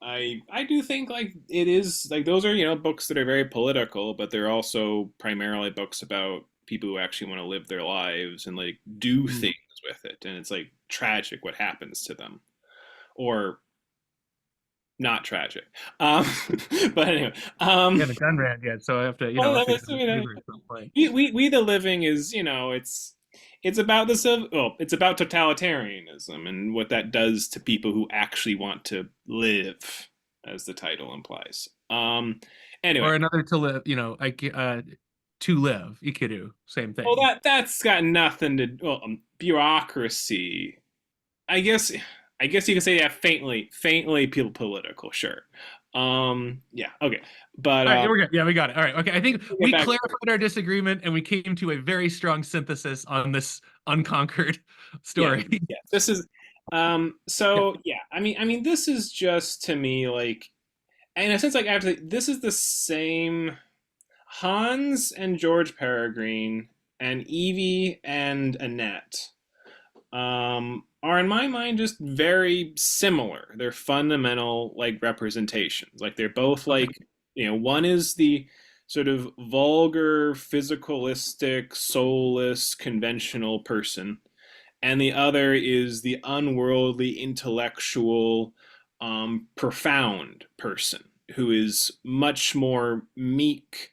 I do think like it is like those are books that are very political, but they're also primarily books about people who actually want to live their lives and like do Mm. things with it, and it's like tragic what happens to them, or not tragic. Um, but anyway, I haven't done Rand yet, so I have to, well, I'll pick that's, it up at some point. we the living is it's about it's about totalitarianism and what that does to people who actually want to live, as the title implies. Anyway, Or another to live, to live, Ikiru, same well thing. that's got nothing to bureaucracy. I guess I guess you can say yeah, faintly people political, sure. Yeah, okay, but All right, yeah, we're good. Yeah, we got it. All right, okay. I think we'll get we back. clarified our disagreement, and we came to a very strong synthesis on this unconquered Yeah, story. yeah. This is Yeah. so yeah. I mean, this is just to me like, in a sense, like actually, this is the same Hans and George Peregrine and Evie and Annette. Are in my mind just very similar. They're fundamental like representations. Like they're both Okay. like one is the sort of vulgar, physicalistic, soulless, conventional person, and the other is the unworldly, intellectual, profound person who is much more meek,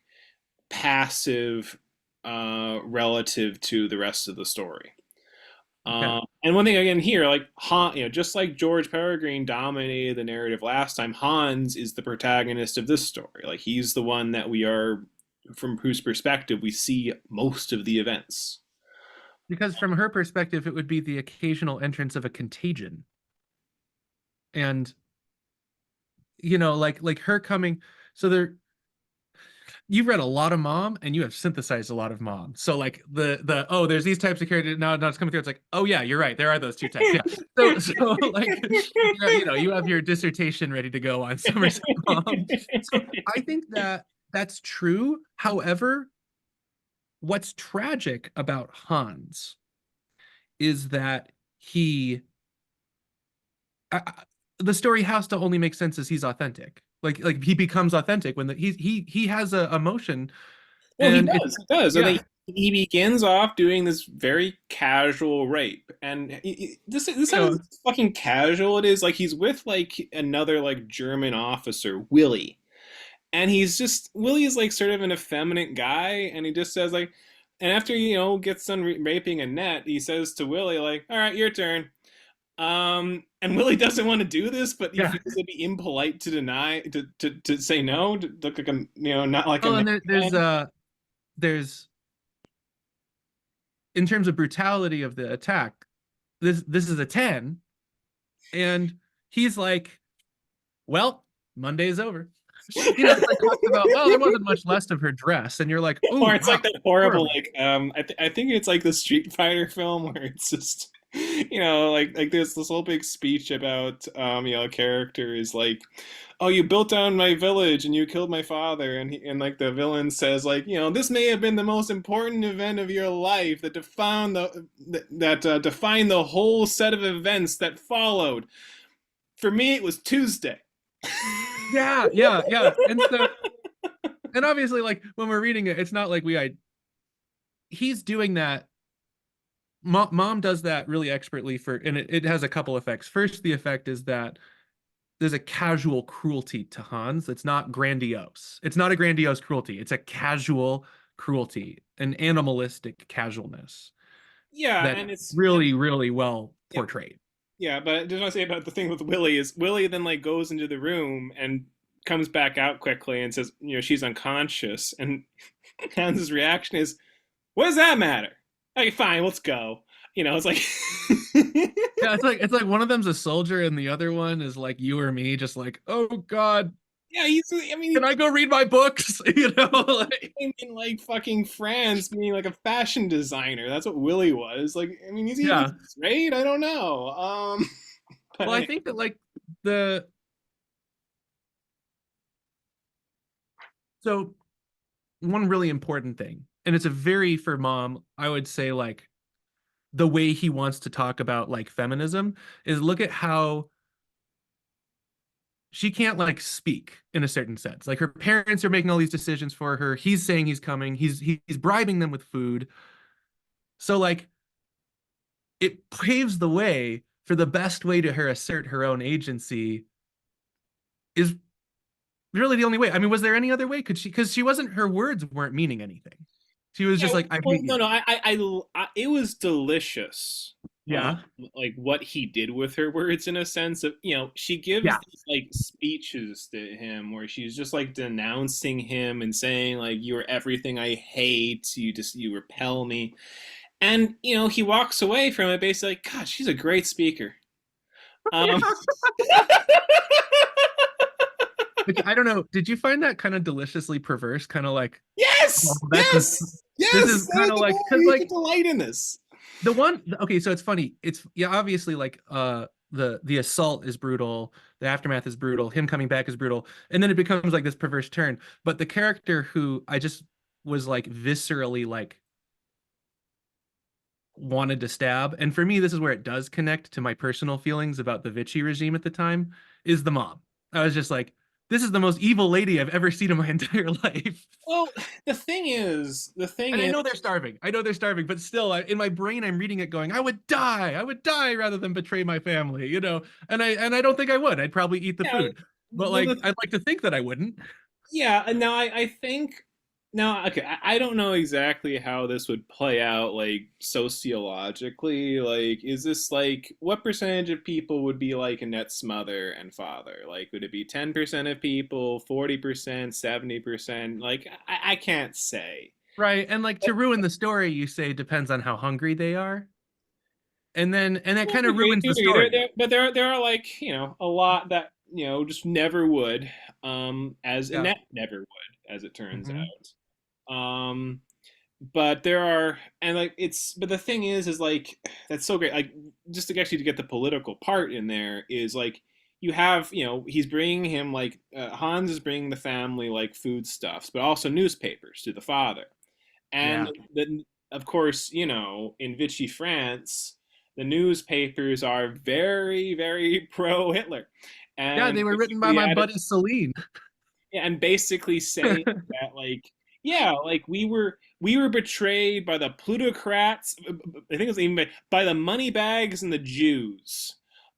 passive, relative to the rest of the story. Okay. And one thing again here, like just like George Peregrine dominated the narrative last time, Hans is the protagonist of this story. Like he's the one that we are, from whose perspective we see most of the events. Because from her perspective, it would be the occasional entrance of a contagion, and like her coming. So there, you've read a lot of Mom, and you have synthesized a lot of Mom. So like the oh, there's these types of characters now it's coming through. It's like, oh yeah, you're right. There are those two types. Yeah. So like you have your dissertation ready to go on Somerset Maugham. So I think that that's true. However, what's tragic about Hans is that he the story has to only make sense as he's authentic. Like he becomes authentic when he has a emotion, Well, he and it's does. He does. And yeah. he begins off doing this very casual rape, and this You how know, fucking casual it is. Like he's with like another like German officer, Willie, and he's just Willie is like sort of an effeminate guy, and he just says like, and after gets done raping Annette, he says to Willie like, "All right, your turn." And Willie doesn't want to do this, but he Yeah. feels it'd be impolite to deny, to say no, to look like a not like a Oh, man. and there's in terms of brutality of the attack, this is a 10, and he's like, well, Monday's over. It's like talks about, well, there wasn't much left of her dress, and you're like, Or oh it's like wow, that horrible horrible. like I think it's like the Street Fighter film where it's just like there's this whole big speech about a character is like, "Oh, you built down my village and you killed my father," and like the villain says like, "This may have been the most important event of your life that defined defined the whole set of events that followed. For me, it was Tuesday." Yeah, yeah, yeah. And obviously, like when we're reading it, it's not like he's doing that. Mom does that really expertly and it has a couple effects. First, the effect is that there's a casual cruelty to Hans. It's not grandiose. It's not a grandiose cruelty. It's a casual cruelty, an animalistic casualness Yeah, that's and it's and really, really well yeah. portrayed. Yeah, but I just want to say about the thing with Willie is Willie then like goes into the room and comes back out quickly and says, she's unconscious, and Hans's reaction is, "What does that matter? Okay, fine, let's go." It's like, Yeah, it's like one of them's a soldier and the other one is like you or me, just like, oh God, yeah, I mean, can I go read my books? Like, he came in like fucking France being like a fashion designer. That's what Willie was. Like, I mean, is he even yeah. straight? I don't know. But Well, I anyway, think that like the so one really important thing, and it's a very for mom, I would say like the way he wants to talk about like feminism is look at how she can't like speak in a certain sense. Like her parents are making all these decisions for her. He's saying he's coming. He's bribing them with food. So like it paves the way for the best way to her assert her own agency is really the only way. I mean, was there any other way? Could she? Because she wasn't. Her words weren't meaning anything. She was yeah, just like, "I well, hate no, you." no, it was delicious. Yeah, Like what he did with her words in a sense of, she gives yeah, these like speeches to him where she's just like denouncing him and saying like, "You're everything I hate. You repel me." And, he walks away from it basically like, "God, she's a great speaker." Um, Which I don't know. Did you find that kind of deliciously perverse? Kind of like, oh, yes, that's just. yes, This yes. is kind of The like more because you like can delight in this. the one. Okay, so it's funny. It's yeah, obviously like the assault is brutal. The aftermath is brutal. Him coming back is brutal, and then it becomes like this perverse turn. But the character who I just was like viscerally like wanted to stab. And for me, this is where it does connect to my personal feelings about the Vichy regime at the time, is the mom. I was just like, this is the most evil lady I've ever seen in my entire life. Well, the thing And I is, know they're starving. I know they're starving, but still, in my brain, I'm reading it going, I would die. I would die rather than betray my family. And I don't think I would. I'd probably eat the yeah, food. But well, like, I'd like to think that I wouldn't. yeah, and now I think now okay, I don't know exactly how this would play out like sociologically. Like, is this like what percentage of people would be like Annette's mother and father? Like, would it be 10% of people, 40%, 70%? Like, I can't say. Right. And like to ruin the story, you say depends on how hungry they are. And that To kind a of degree, ruins to a the degree. story. But there are like a lot that just never would, as Yeah. Annette never would, as it turns Hmm. out. But there are, and like but the thing is like that's so great. Like just to actually to get the political part in there is like you have he's bringing him like Hans is bringing the family like foodstuffs, but also newspapers to the father, and Yeah. then of course in Vichy France the newspapers are very very pro Hitler, Yeah, and they were written by basically my added buddy Celine. and basically saying that like yeah like we were betrayed by the plutocrats. I think it was even by the money bags and the Jews.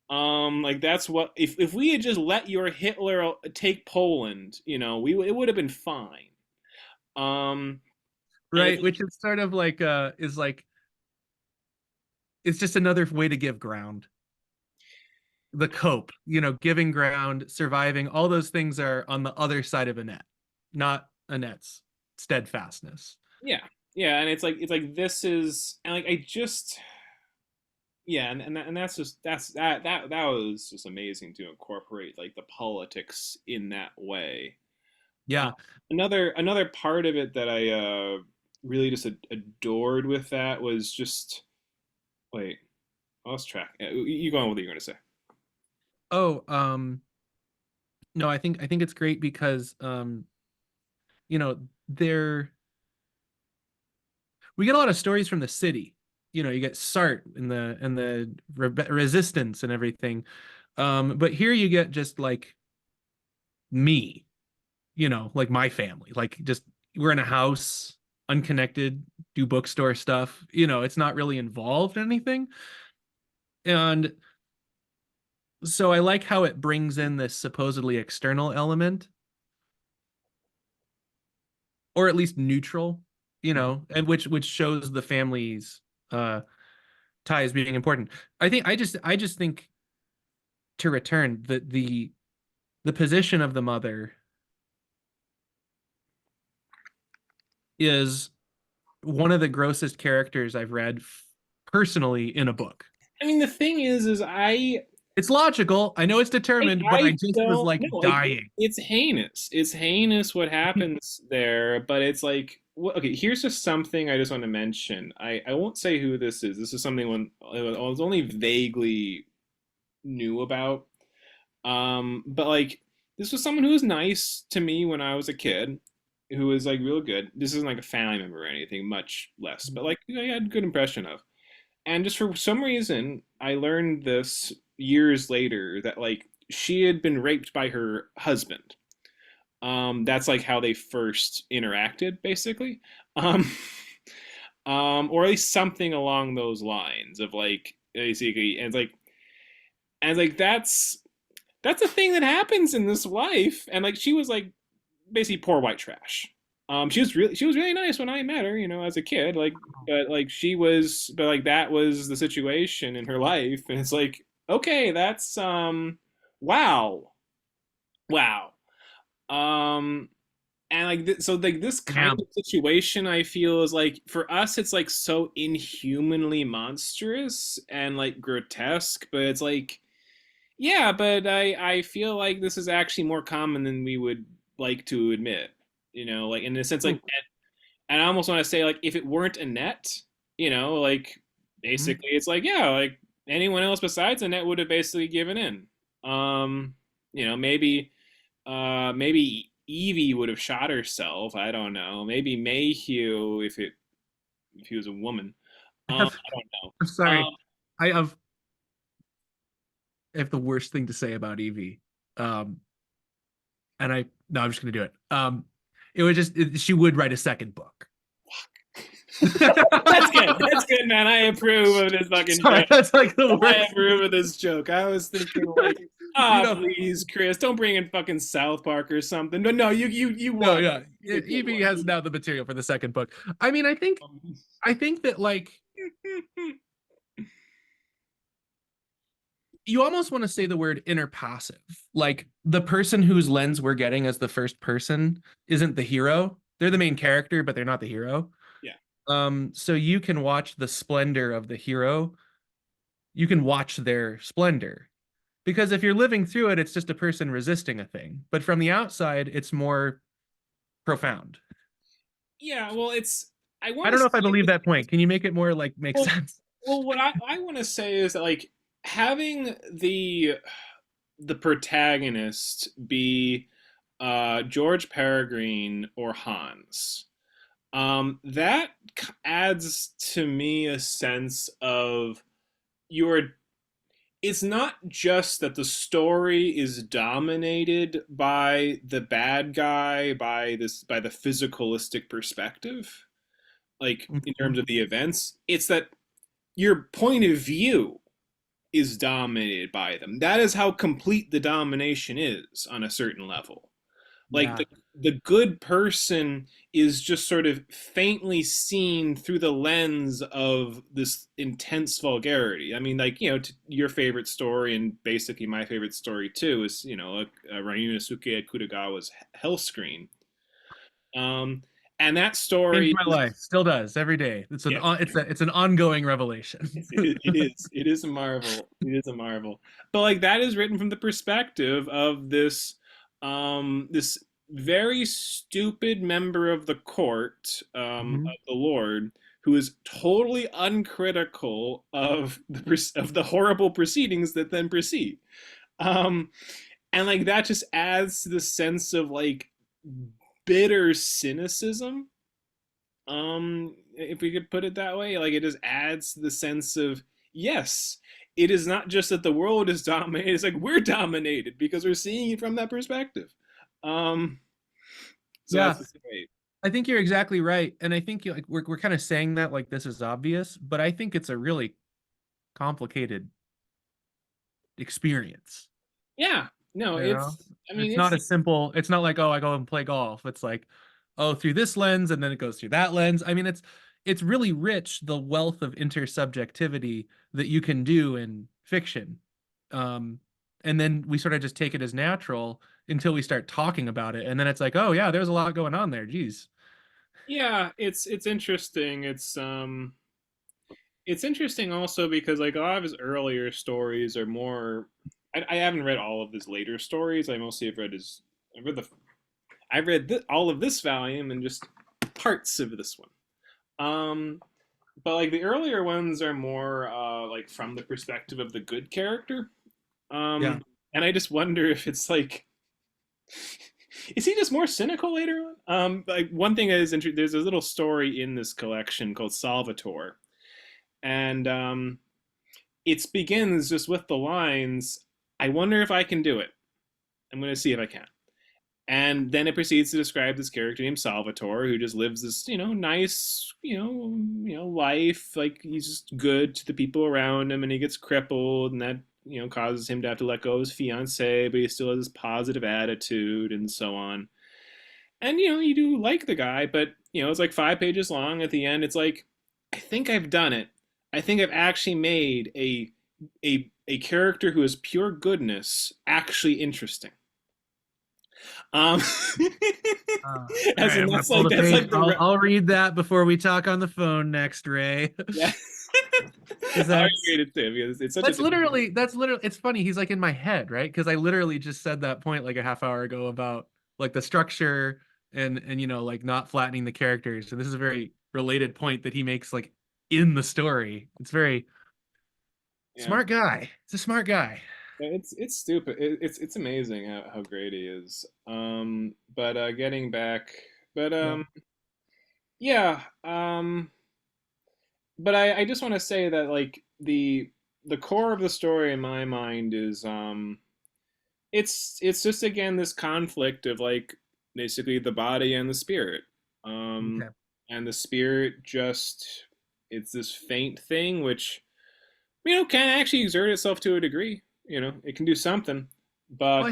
Like that's what if we had just let your Hitler take Poland, we it would have been fine. Um, and Right, it's which is sort of like is like it's just another way to give ground. The cope, giving ground, surviving, all those things are on the other side of a net, not a net's steadfastness. yeah, yeah, and it's like this is and like I just yeah, and that's just that was just amazing to incorporate like the politics in that way. Uh, Yeah. another part of it that I really just adored with that was just wait, I lost track. You go on with what you're going to say. Oh, no, I think it's great because you know, there we get a lot of stories from the city. You get Sartre and the resistance and everything. But here you get just like me, like my family. Like just we're in a house, unconnected, do bookstore stuff. It's not really involved in anything. And so I like how it brings in this supposedly external element, or at least neutral, and which shows the family's uh ties being important. I just think, to return, that the position of the mother is one of the grossest characters I've read personally in a book. I mean, the thing is It's logical. I know it's determined, but I I just was don't like know. Like dying. it's heinous. It's heinous what happens there. But it's like, okay. Here's just something I just want to mention. I won't say who this is. This is something when I was only vaguely knew about. But like this was someone who was nice to me when I was a kid, who was like real good. This isn't like a family member or anything, much less. But like I had a good impression of. And just for some reason, I learned this years later that like she had been raped by her husband. That's like how they first interacted, basically. Um, or at least something along those lines of like basically, and it's like that's a thing that happens in this life. And like she was like basically poor white trash. She was really nice when I met her, as a kid. Like, but like that was the situation in her life, and it's like, okay, that's wow, wow, and like so like this kind Damn. of situation, I feel is like for us, it's like so inhumanly monstrous and like grotesque, but it's like yeah, but I feel like this is actually more common than we would like to admit. Like in a sense, like, and I almost want to say like if it weren't Annette, like Mhm. basically it's like yeah, like anyone else besides Annette would have basically given in. Um, maybe Evie would have shot herself. I don't know. Maybe Mayhew if he was a woman. I don't know. I'm sorry. I have the worst thing to say about Evie. Um, and I no, I'm just gonna do it. It was just she would write a second book. That's good. That's good, man. I approve of this fucking Sorry, joke. that's like the I worst. approve of this joke. I was thinking like, You know, please, Chris, don't bring in fucking South Park or something. But no, you no, won. yeah. You get good Evie has now the material for the second book. I mean, I think that like you almost want to say the word inner passive. Like the person whose lens we're getting as the first person isn't the hero. They're the main character, but they're not the hero. Yeah. So you can watch the splendor of the hero. You can watch their splendor. Because if you're living through it, it's just a person resisting a thing. But from the outside, it's more profound. Yeah. Well, it's. I I want to don't know if I say believe that point. Can you make it more like make well, sense? what I want to say is that like having the protagonist be George Peregrine or Hans. That adds to me a sense of you're it's not just that the story is dominated by the bad guy by the physicalistic perspective, like in Mhm. terms of the events. It's that your point of view is dominated by them. That is how complete the domination is on a certain level. Like Yeah. the good person is just sort of faintly seen through the lens of this intense vulgarity. I mean, like, your favorite story, and basically my favorite story too, is, Ryunosuke Akutagawa's Hell Screen. Um, and that Changed story my is, life. Still does every day. yeah, It's an ongoing revelation. it is a marvel. It is a marvel. But like that is written from the perspective of this very stupid member of the court, Mhm. of the Lord, who is totally uncritical of the horrible proceedings that then proceed. Um, and like that just adds to the sense of like bitter cynicism, if we could put it that way. Like it just adds the sense of, yes, it is not just that the world is dominated, it's like we're dominated because we're seeing it from that perspective. um so Yeah, that's just great. I think you're exactly right, and I think like we're kind of saying that like this is obvious, but I think it's a really complicated experience. Yeah, no, You know, I mean, it's not as simple. It's not like, oh, I go and play golf. It's like, oh, through this lens, and then it goes through that lens. I mean, it's really rich, the wealth of intersubjectivity that you can do in fiction. Um, and then we sort of just take it as natural until we start talking about it, and then it's like, oh yeah, there's a lot going on there. Geez. yeah, it's interesting. It's interesting also because like a lot of his earlier stories are more. I haven't read all of his later stories. I mostly have read his. All of this volume and just parts of this one. But like the earlier ones are more like from the perspective of the good character. Yeah. And I just wonder if it's like, is he just more cynical later on? Like one thing that is interesting, there's a little story in this collection called Salvatore, and it begins just with the lines, "I wonder if I can do it. I'm going to see if I can." And then it proceeds to describe this character named Salvatore, who just lives this, nice, life. Like he's just good to the people around him, and he gets crippled, and that, causes him to have to let go of his fiance, but he still has this positive attitude, and so on. And you do like the guy, but it's like 5 pages long. At the end, it's like, I think I've done it. I think I've actually made a character who is pure goodness actually interesting. Um, All as right, in I'm gonna pull the that's page. like I'll read that before we talk on the phone next, Ray. yeah. Because I'll read it too because it's such a that's literally it's funny. He's like in my head, right? Because I literally just said that point like a half hour ago about like the structure and like not flattening the characters. And this is a very related point that he makes like in the story. It's very yeah. smart guy. It's a smart guy. It's stupid. It's amazing how great he is. But getting back, but Yeah. yeah. But I just want to say that like the core of the story in my mind is it's just again this conflict of like basically the body and the spirit. Um, Okay. and the spirit just, it's this faint thing which can actually exert itself to a degree. It can do something, Well, but I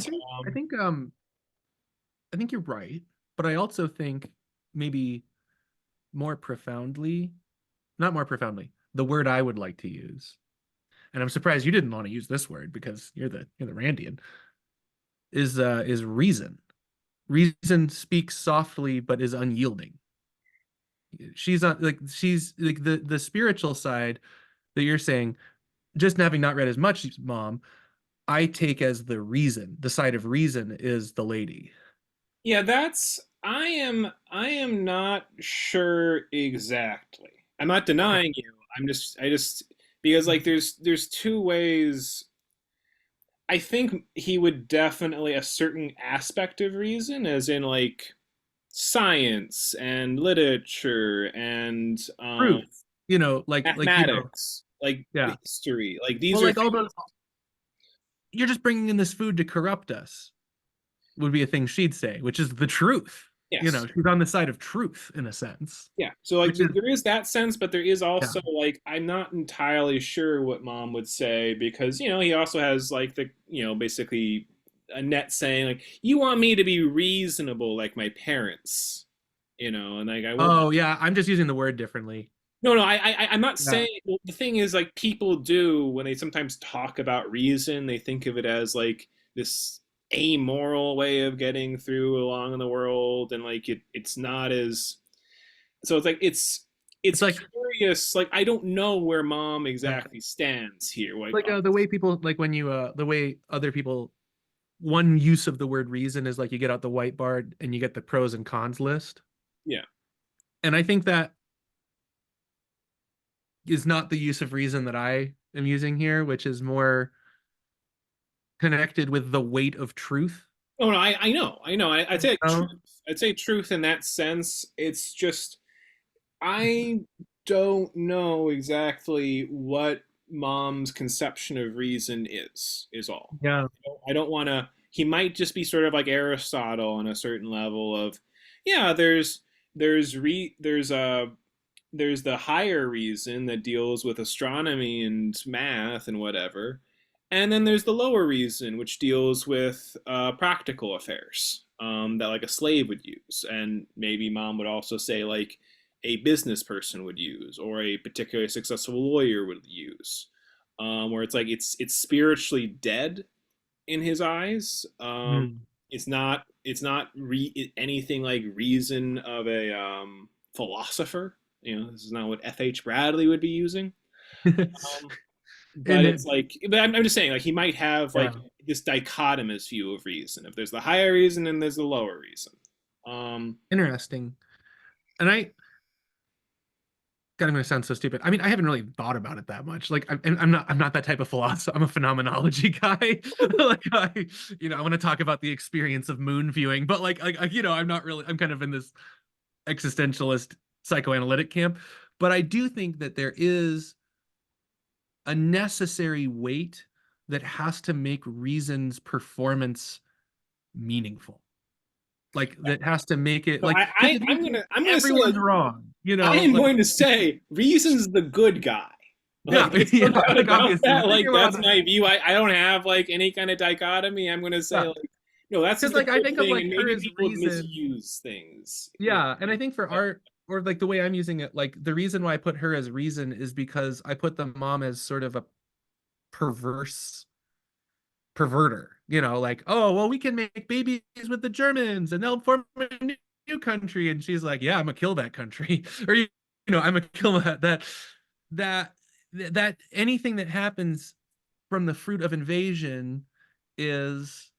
think I think you're right, but I also think maybe more profoundly, not more profoundly, the word I would like to use, and I'm surprised you didn't want to use this word because you're the Randian, is reason. Reason speaks softly but is unyielding. She's like the spiritual side that you're saying, just having not read as much Mom, I take as the reason, the side of reason is the lady. yeah, I am not sure exactly. I'm not Okay. denying you. I just because like there's two ways. I think he would definitely a certain aspect of reason, as in like science and literature and Truth. mathematics, like Yeah. history. Like these Well, are like all things. those, you're just bringing in this food to corrupt us would be a thing she'd say, which is the truth. You Yes. know, she's on the side of truth in a sense, Yeah. So like which is there is that sense, but there is yeah. also like I'm not entirely sure what mom would say because he also has like the basically Annette saying like you want me to be reasonable like my parents, and like I won't. Oh yeah, I'm just using the word differently. No, I'm not Yeah. saying. Well, the thing is, like, people do when they sometimes talk about reason, they think of it as like this amoral way of getting through along in the world, and like it's not as. So it's like it's It's like curious. Like, I don't know where mom yeah. exactly stands here. Like, Like the way people like when you the way other people one use of the word reason is like you get out the whiteboard and you get the pros and cons list. yeah. And I think that is not the use of reason that I am using here, which is more connected with the weight of truth. Oh no, I know. I'd You say know? truth. I'd say truth in that sense. It's just I don't know exactly what mom's conception of reason is all. Yeah. I don't want to. He might just be sort of like Aristotle on a certain level of, yeah. There's the higher reason that deals with astronomy and math and whatever, and then there's the lower reason which deals with practical affairs that like a slave would use, and maybe mom would also say like a business person would use, or a particularly successful lawyer would use, where it's like it's spiritually dead in his eyes. Hmm. It's not anything like reason of a philosopher. This is not what F.H. Bradley would be using. Um, but And it's like, but I'm just saying, like he might have yeah, like this dichotomous view of reason. If there's the higher reason and there's the lower reason. interesting. And God, I'm gonna sound so stupid. I mean, I haven't really thought about it that much. Like, I'm not that type of philosopher. I'm a phenomenology guy. Like, I want to talk about the experience of moon viewing, but I'm not really. I'm kind of in this existentialist psychoanalytic camp. But I do think that there is a necessary weight that has to make reason's performance meaningful. Like, that has to make it So like I, because I I'm gonna say everyone's like wrong. I am Like going to say reason's the good guy. yeah, Like there's no yeah. doubt Like about obviously, that. I think Like we're that's on. my view. I don't have like any kind of dichotomy. I'm gonna say Yeah, like no, that's because just the like I good think of thing, like and her maybe as people reason. misuse things. Yeah, and I think for art or like the way I'm using it, like the reason why I put her as reason is because I put the mom as sort of a perverse perverter. Like, oh well, we can make babies with the Germans and they'll form a new country, and she's like, yeah, I'm gonna kill that country, or I'm gonna kill that that anything that happens from the fruit of invasion is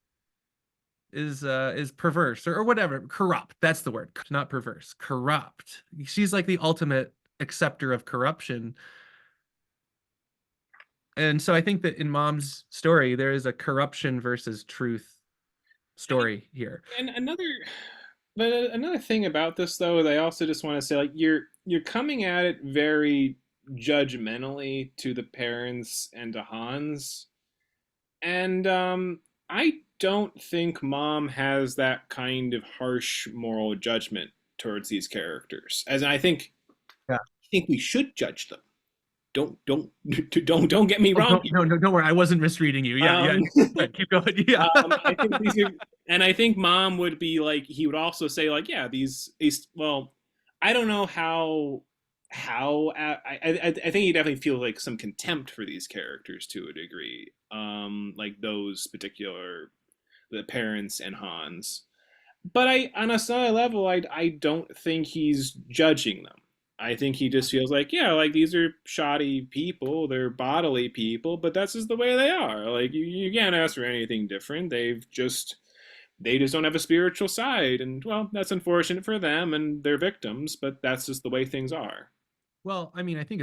is perverse or whatever, corrupt. That's the word, not perverse, corrupt. She's like the ultimate acceptor of corruption. And so I think that in mom's story there is a corruption versus truth And, story here. and another thing about this though is I also just want to say like you're coming at it very judgmentally to the parents and to Hans. And I don't think mom has that kind of harsh moral judgment towards these characters. As in, Yeah. I think we should judge them. Don't don't get me Oh, wrong don't, here. no, no, don't worry. I wasn't misreading you. Yeah, yeah. Um, Right, keep going. Yeah. I think these are, and I think mom would be like, he would also say like, yeah, these. Well, I don't know how I think he definitely feel like some contempt for these characters to a degree. Like those particular the parents and Hans. But on a cellular level, I don't think he's judging them. I think he just feels like, yeah, like these are shoddy people, they're bodily people, but that's just the way they are. Like you can't ask for anything different. They just don't have a spiritual side, and well, that's unfortunate for them and their victims, but that's just the way things are. Well, I mean, I think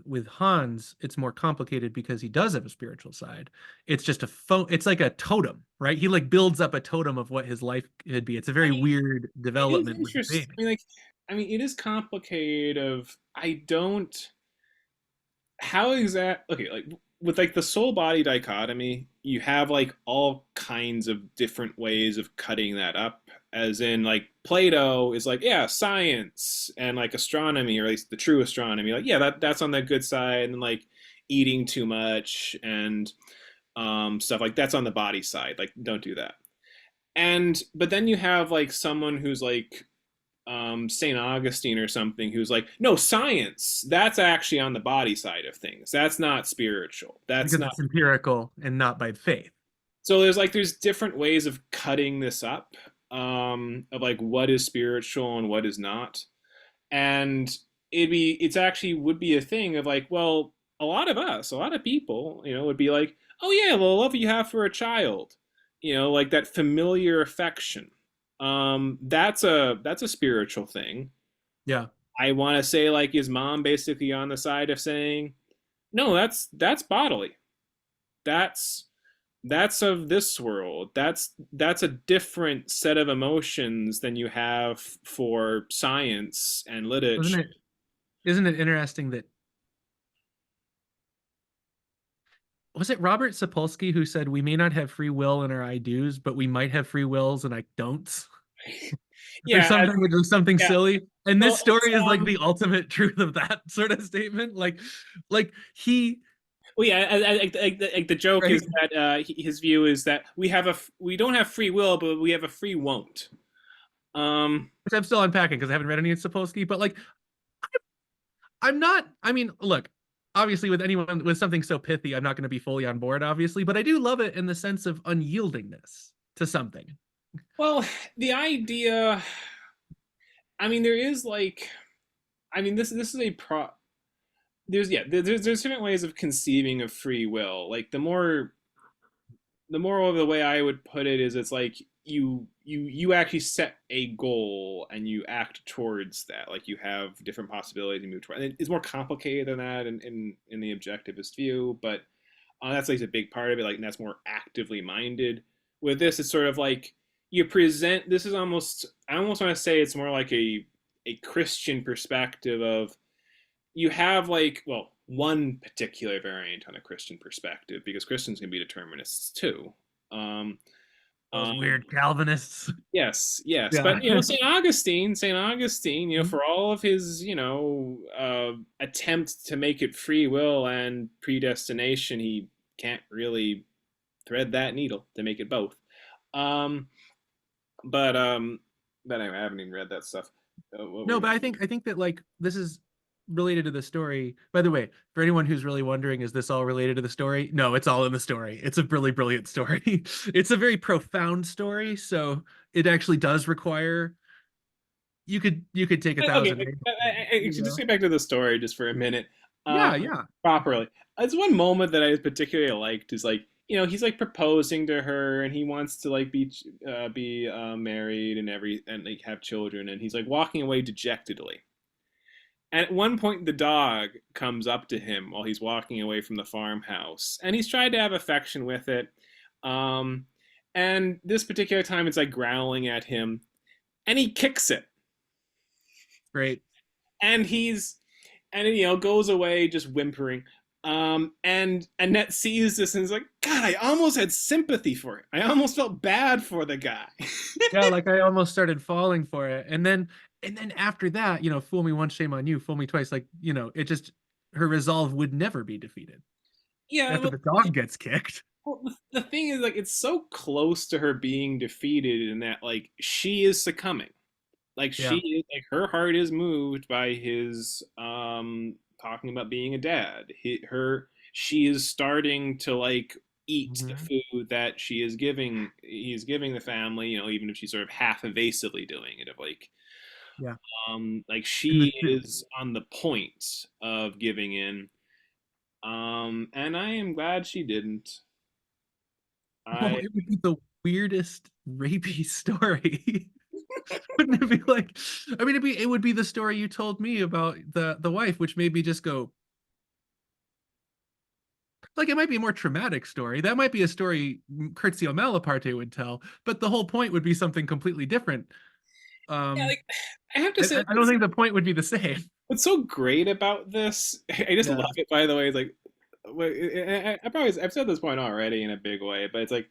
with Hans, it's more complicated because he does have a spiritual side. It's just it's like a totem, right? He like builds up a totem of what his life could be. It's a I very mean, weird it is development with the interesting. baby. It is complicated. Of I don't how exact okay like with like the soul body dichotomy. you have like all kinds of different ways of cutting that up, as in like Plato is like, yeah, science and like astronomy, or at least the true astronomy, like, yeah, that's on the good side, and like eating too much and stuff like that's on the body side, like don't do that. And but then you have like someone who's like St. Augustine or something, who's like, no, science, that's actually on the body side of things. That's not spiritual. That's because not. it's empirical and not by faith. So there's different ways of cutting this up, of like what is spiritual and what is not. And it's actually would be a thing of like, well, a lot of people, would be like, oh yeah, well, the love you have for a child, like that familiar affection. That's a spiritual thing. Yeah. I want to say like, is mom basically on the side of saying, no, that's bodily. That's that's of this world. That's a different set of emotions than you have for science and Isn't literature. it isn't it interesting that was it Robert Sapolsky who said we may not have free will in our I do's, but we might have free wills and I don'ts, or Yeah, something, or something yeah. silly. And Well, this it's story is like the ultimate truth of that sort of statement. Like he, well, yeah. Like the joke right? is that his view is that we don't have free will, but we have a free won't. Um, Which I'm still unpacking because I haven't read any of Sapolsky, but like I'm not. I mean, look, obviously, with anyone with something so pithy, I'm not going to be fully on board, obviously, but I do love it in the sense of unyieldingness to something. well, the idea. I mean, there is like. I mean, this is a pro. There's different ways of conceiving of free will. Like the moral of the way I would put it is, it's like you actually set a goal and you act towards that. Like you have different possibilities to move toward. And it's more complicated than that in the objectivist view, but that's like a big part of it. Like, and that's more actively minded. With this, it's sort of like you present. This is almost, I almost want to say it's more like a Christian perspective of, you have like, well, one particular variant on a Christian perspective, because Christians can be determinists too. Um, Those um, weird Calvinists. yes, yes, Yeah. but Saint Augustine, for all of his, attempt to make it free will and predestination, he can't really thread that needle to make it both. Um, but anyway, I haven't even read that stuff. What were No, you? but I think that like this is related to the story. By the way, for anyone who's really wondering, is this all related to the story? No, it's all in the story. It's a really brilliant story. It's a very profound story, so it actually does require you could take a Okay, thousand. just get back to the story just for a minute, Yeah, um, yeah. properly. There's one moment that I particularly liked, is like, he's like proposing to her, and he wants to like be married and like have children, and he's like walking away dejectedly. And at one point, the dog comes up to him while he's walking away from the farmhouse, and he's tried to have affection with it. Um, and this particular time, it's like growling at him, and he kicks it, Great. and goes away just whimpering. And Annette sees this and is like, God, I almost had sympathy for it. I almost felt bad for the guy. Yeah, like I almost started falling for it. And then after that, fool me once, shame on you, fool me twice. Like, it just her resolve would never be defeated Yeah, after the dog gets kicked. the thing is, like, it's so close to her being defeated in that, like, she is succumbing. Like, Yeah. her heart is moved by his talking about being a dad. She is starting to like eat the Mhm. food that he's giving the family, even if she's sort of half evasively doing it, of Yeah. like And she is on the point of giving in. And I am glad she didn't. well, I it would be the weirdest rapey story. Wouldn't it be like, I mean, it would be the story you told me about the wife, which made me just go, like, it might be a more traumatic story. That might be a story Curzio Malaparte would tell, but the whole point would be something completely different. Yeah, Um, like, I have to I, say, I don't think the point would be the same. what's so great about this, I just Yeah. love it, by the way, like, I've said this point already in a big way, but it's like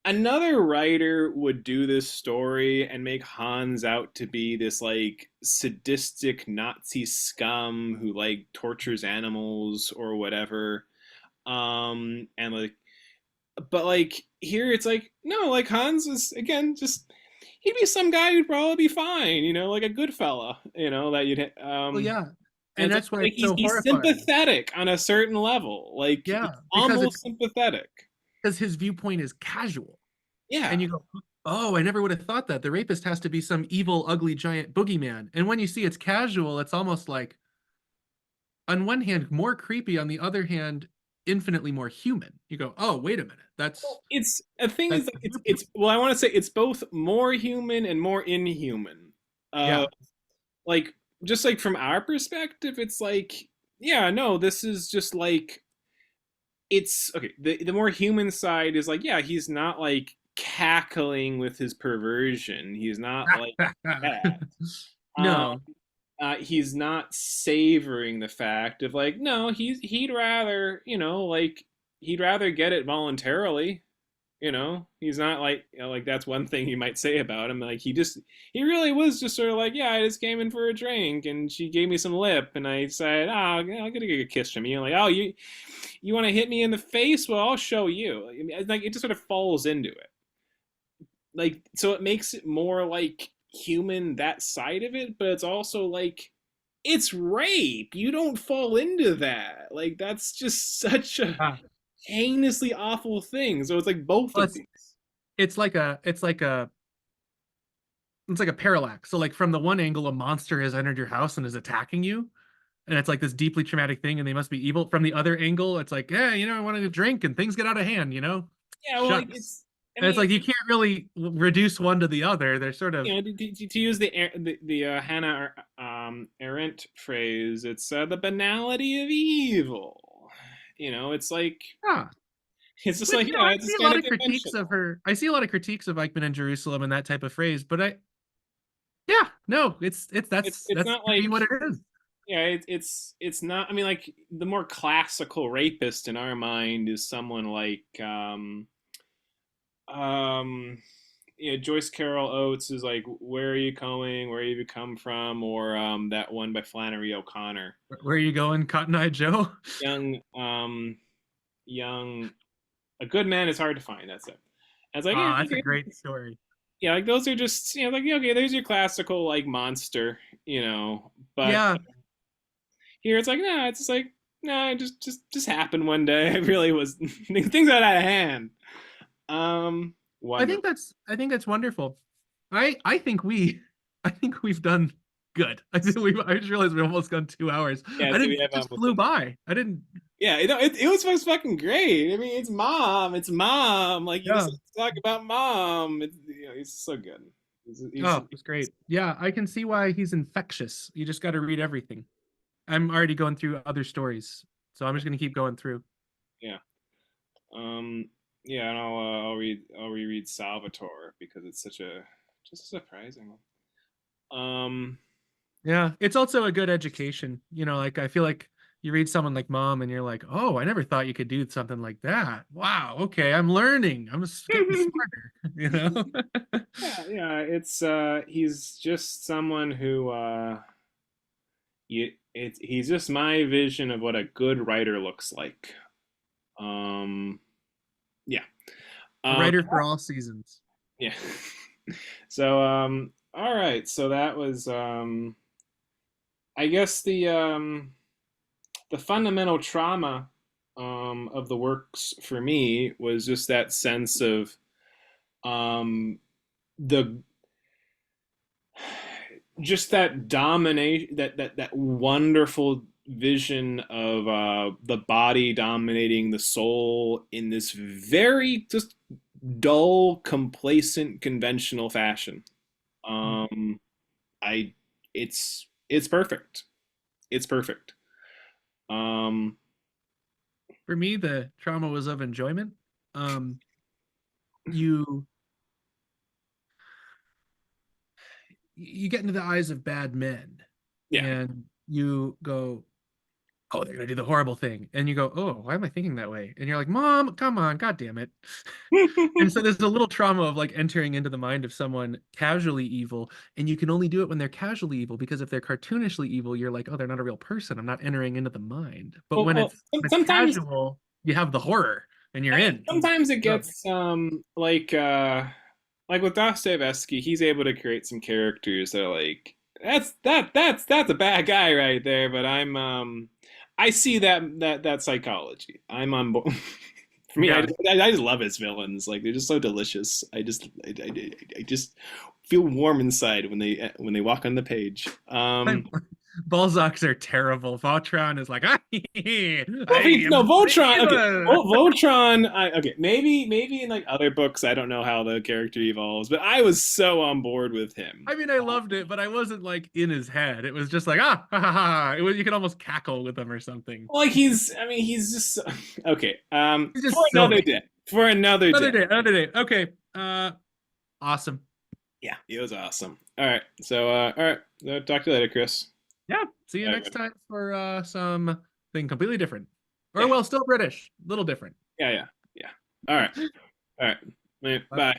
another writer would do this story and make Hans out to be this like sadistic Nazi scum who like tortures animals or whatever. And like, but like here it's like no, like Hans is again just he'd be some guy who'd probably be fine, like a good fella, that you'd Well, yeah, and and it's that's why like it's so he's horrifying. sympathetic on a certain level, like he's Yeah, almost sympathetic. because his viewpoint is casual, and Yeah. you go, "Oh, I never would have thought that. The rapist has to be some evil, ugly, giant boogeyman." And when you see it's casual, it's almost like, on one hand, more creepy. On the other hand, infinitely more human. You go, "Oh, wait a minute. That's It's a thing is that's like the it's viewpoint." well, I want to say it's both more human and more inhuman. Uh Yeah. like just like from our perspective, it's like yeah, no, this is just like it's okay. The more human side is like yeah, he's not like cackling with his perversion. He's not like that. Um, No. he's not savoring the fact of like no, he'd rather like he'd rather get it voluntarily. He's not like like that's one thing you might say about him. Like he really was just sort of like yeah, I just came in for a drink and she gave me some lip and I said I'm gonna get a kiss from you. Like oh you want to hit me in the face? Well, I'll show you. I mean, like it just sort of falls into it. Like so it makes it more like human that side of it, but it's also like it's rape. You don't fall into that. Like that's just such a Ah, heinously awful thing. So it's like both well, of it's these. it's like a it's like a it's like a parallax. So like from the one angle, a monster has entered your house and is attacking you, and it's like this deeply traumatic thing, and they must be evil. From the other angle, it's like, yeah, I wanted to drink and things get out of hand. Yeah, well, like Shucks. it's. I And it's mean, like you can't really reduce one to the other. They're sort of to use the Hannah Arendt phrase, it's the banality of evil. It's like yeah. it's just But like yeah, I it's see just a kind lot of of critiques of conventional. her. I see a lot of critiques of Eichmann in Jerusalem and that type of phrase. But yeah, no, it's It's that's not to be like what it is. yeah, it's not. I mean, like the more classical rapist in our mind is someone like um Joyce Carol Oates is like, "Where are you going? Where have you come from?" Or that one by Flannery O'Connor, Where are you going, Cotton Eye Joe? young, young. A good man is hard to find. That's it. I was like, yeah, Ah, that's a okay, great story. yeah, like those are just like yeah, okay, there's your classical like monster, but Yeah, here it's like no, it's just like no, it just happened one day. It really was things got out of hand. Wonderful. I think that's wonderful. I think we I think we've done good. I just realized we almost gone 2 hours. Yeah, I so didn't we it have just almost flew by. I didn't yeah, it was fucking great. I mean, it's mom. Like you just yeah. talk about mom. He's so good. Oh, it's great. Yeah, I can see why he's infectious. You just got to read everything. I'm already going through other stories, so I'm just gonna keep going through. yeah. Um, yeah, and I'll reread Salvatore because it's such a just a surprising one. Yeah, it's also a good education. Like I feel like you read someone like Mom and you're like, "Oh, I never thought you could do something like that." Wow, okay, I'm learning. Getting smarter, you know? yeah, it's he's just someone who he's just my vision of what a good writer looks like. Um, yeah. A Um, writer for all seasons. yeah. So all right, so that was I guess the fundamental trauma of the works for me was just that sense of um the just that domination that wonderful vision of the body dominating the soul in this very just dull complacent conventional fashion. um I it's perfect. It's perfect. um For me, the trauma was of enjoyment. Um, you you get into the eyes of bad men, yeah. and you go, oh, they're gonna do the horrible thing, and you go, oh, why am I thinking that way? And you're like, Mom, come on, God damn it. And so there's a little trauma of like entering into the mind of someone casually evil, and you can only do it when they're casually evil, because if they're cartoonishly evil, you're like, oh, they're not a real person. I'm not entering into the mind. But well, when well, it's sometimes casual, you have the horror and you're I mean, in. sometimes it So, gets like with Dostoevsky, he's able to create some characters that are like that's a bad guy right there, but I see that psychology. I'm on board. For me, yeah. I just love his villains. Like they're just so delicious. I just feel warm inside when they walk on the page. Balzacs are terrible. Vautron is like, I Well, am no, Voltron. Okay, evil. Voltron. Okay, maybe in like other books, I don't know how the character evolves, but I was so on board with him. I mean, I loved it, but I wasn't like in his head. It was just like, ah, ha, ha, ha. It was, you could almost cackle with him or something. Like I mean, he's just okay. He's For just another silly. day. For another Another day. day, another day. Okay. Awesome. Yeah, it was awesome. All right, so all right, talk to you later, Chris. Yeah. See you All next right, time for something completely different. Or yeah, well, still British. A little different. yeah. All right, all right. Bye. Bye.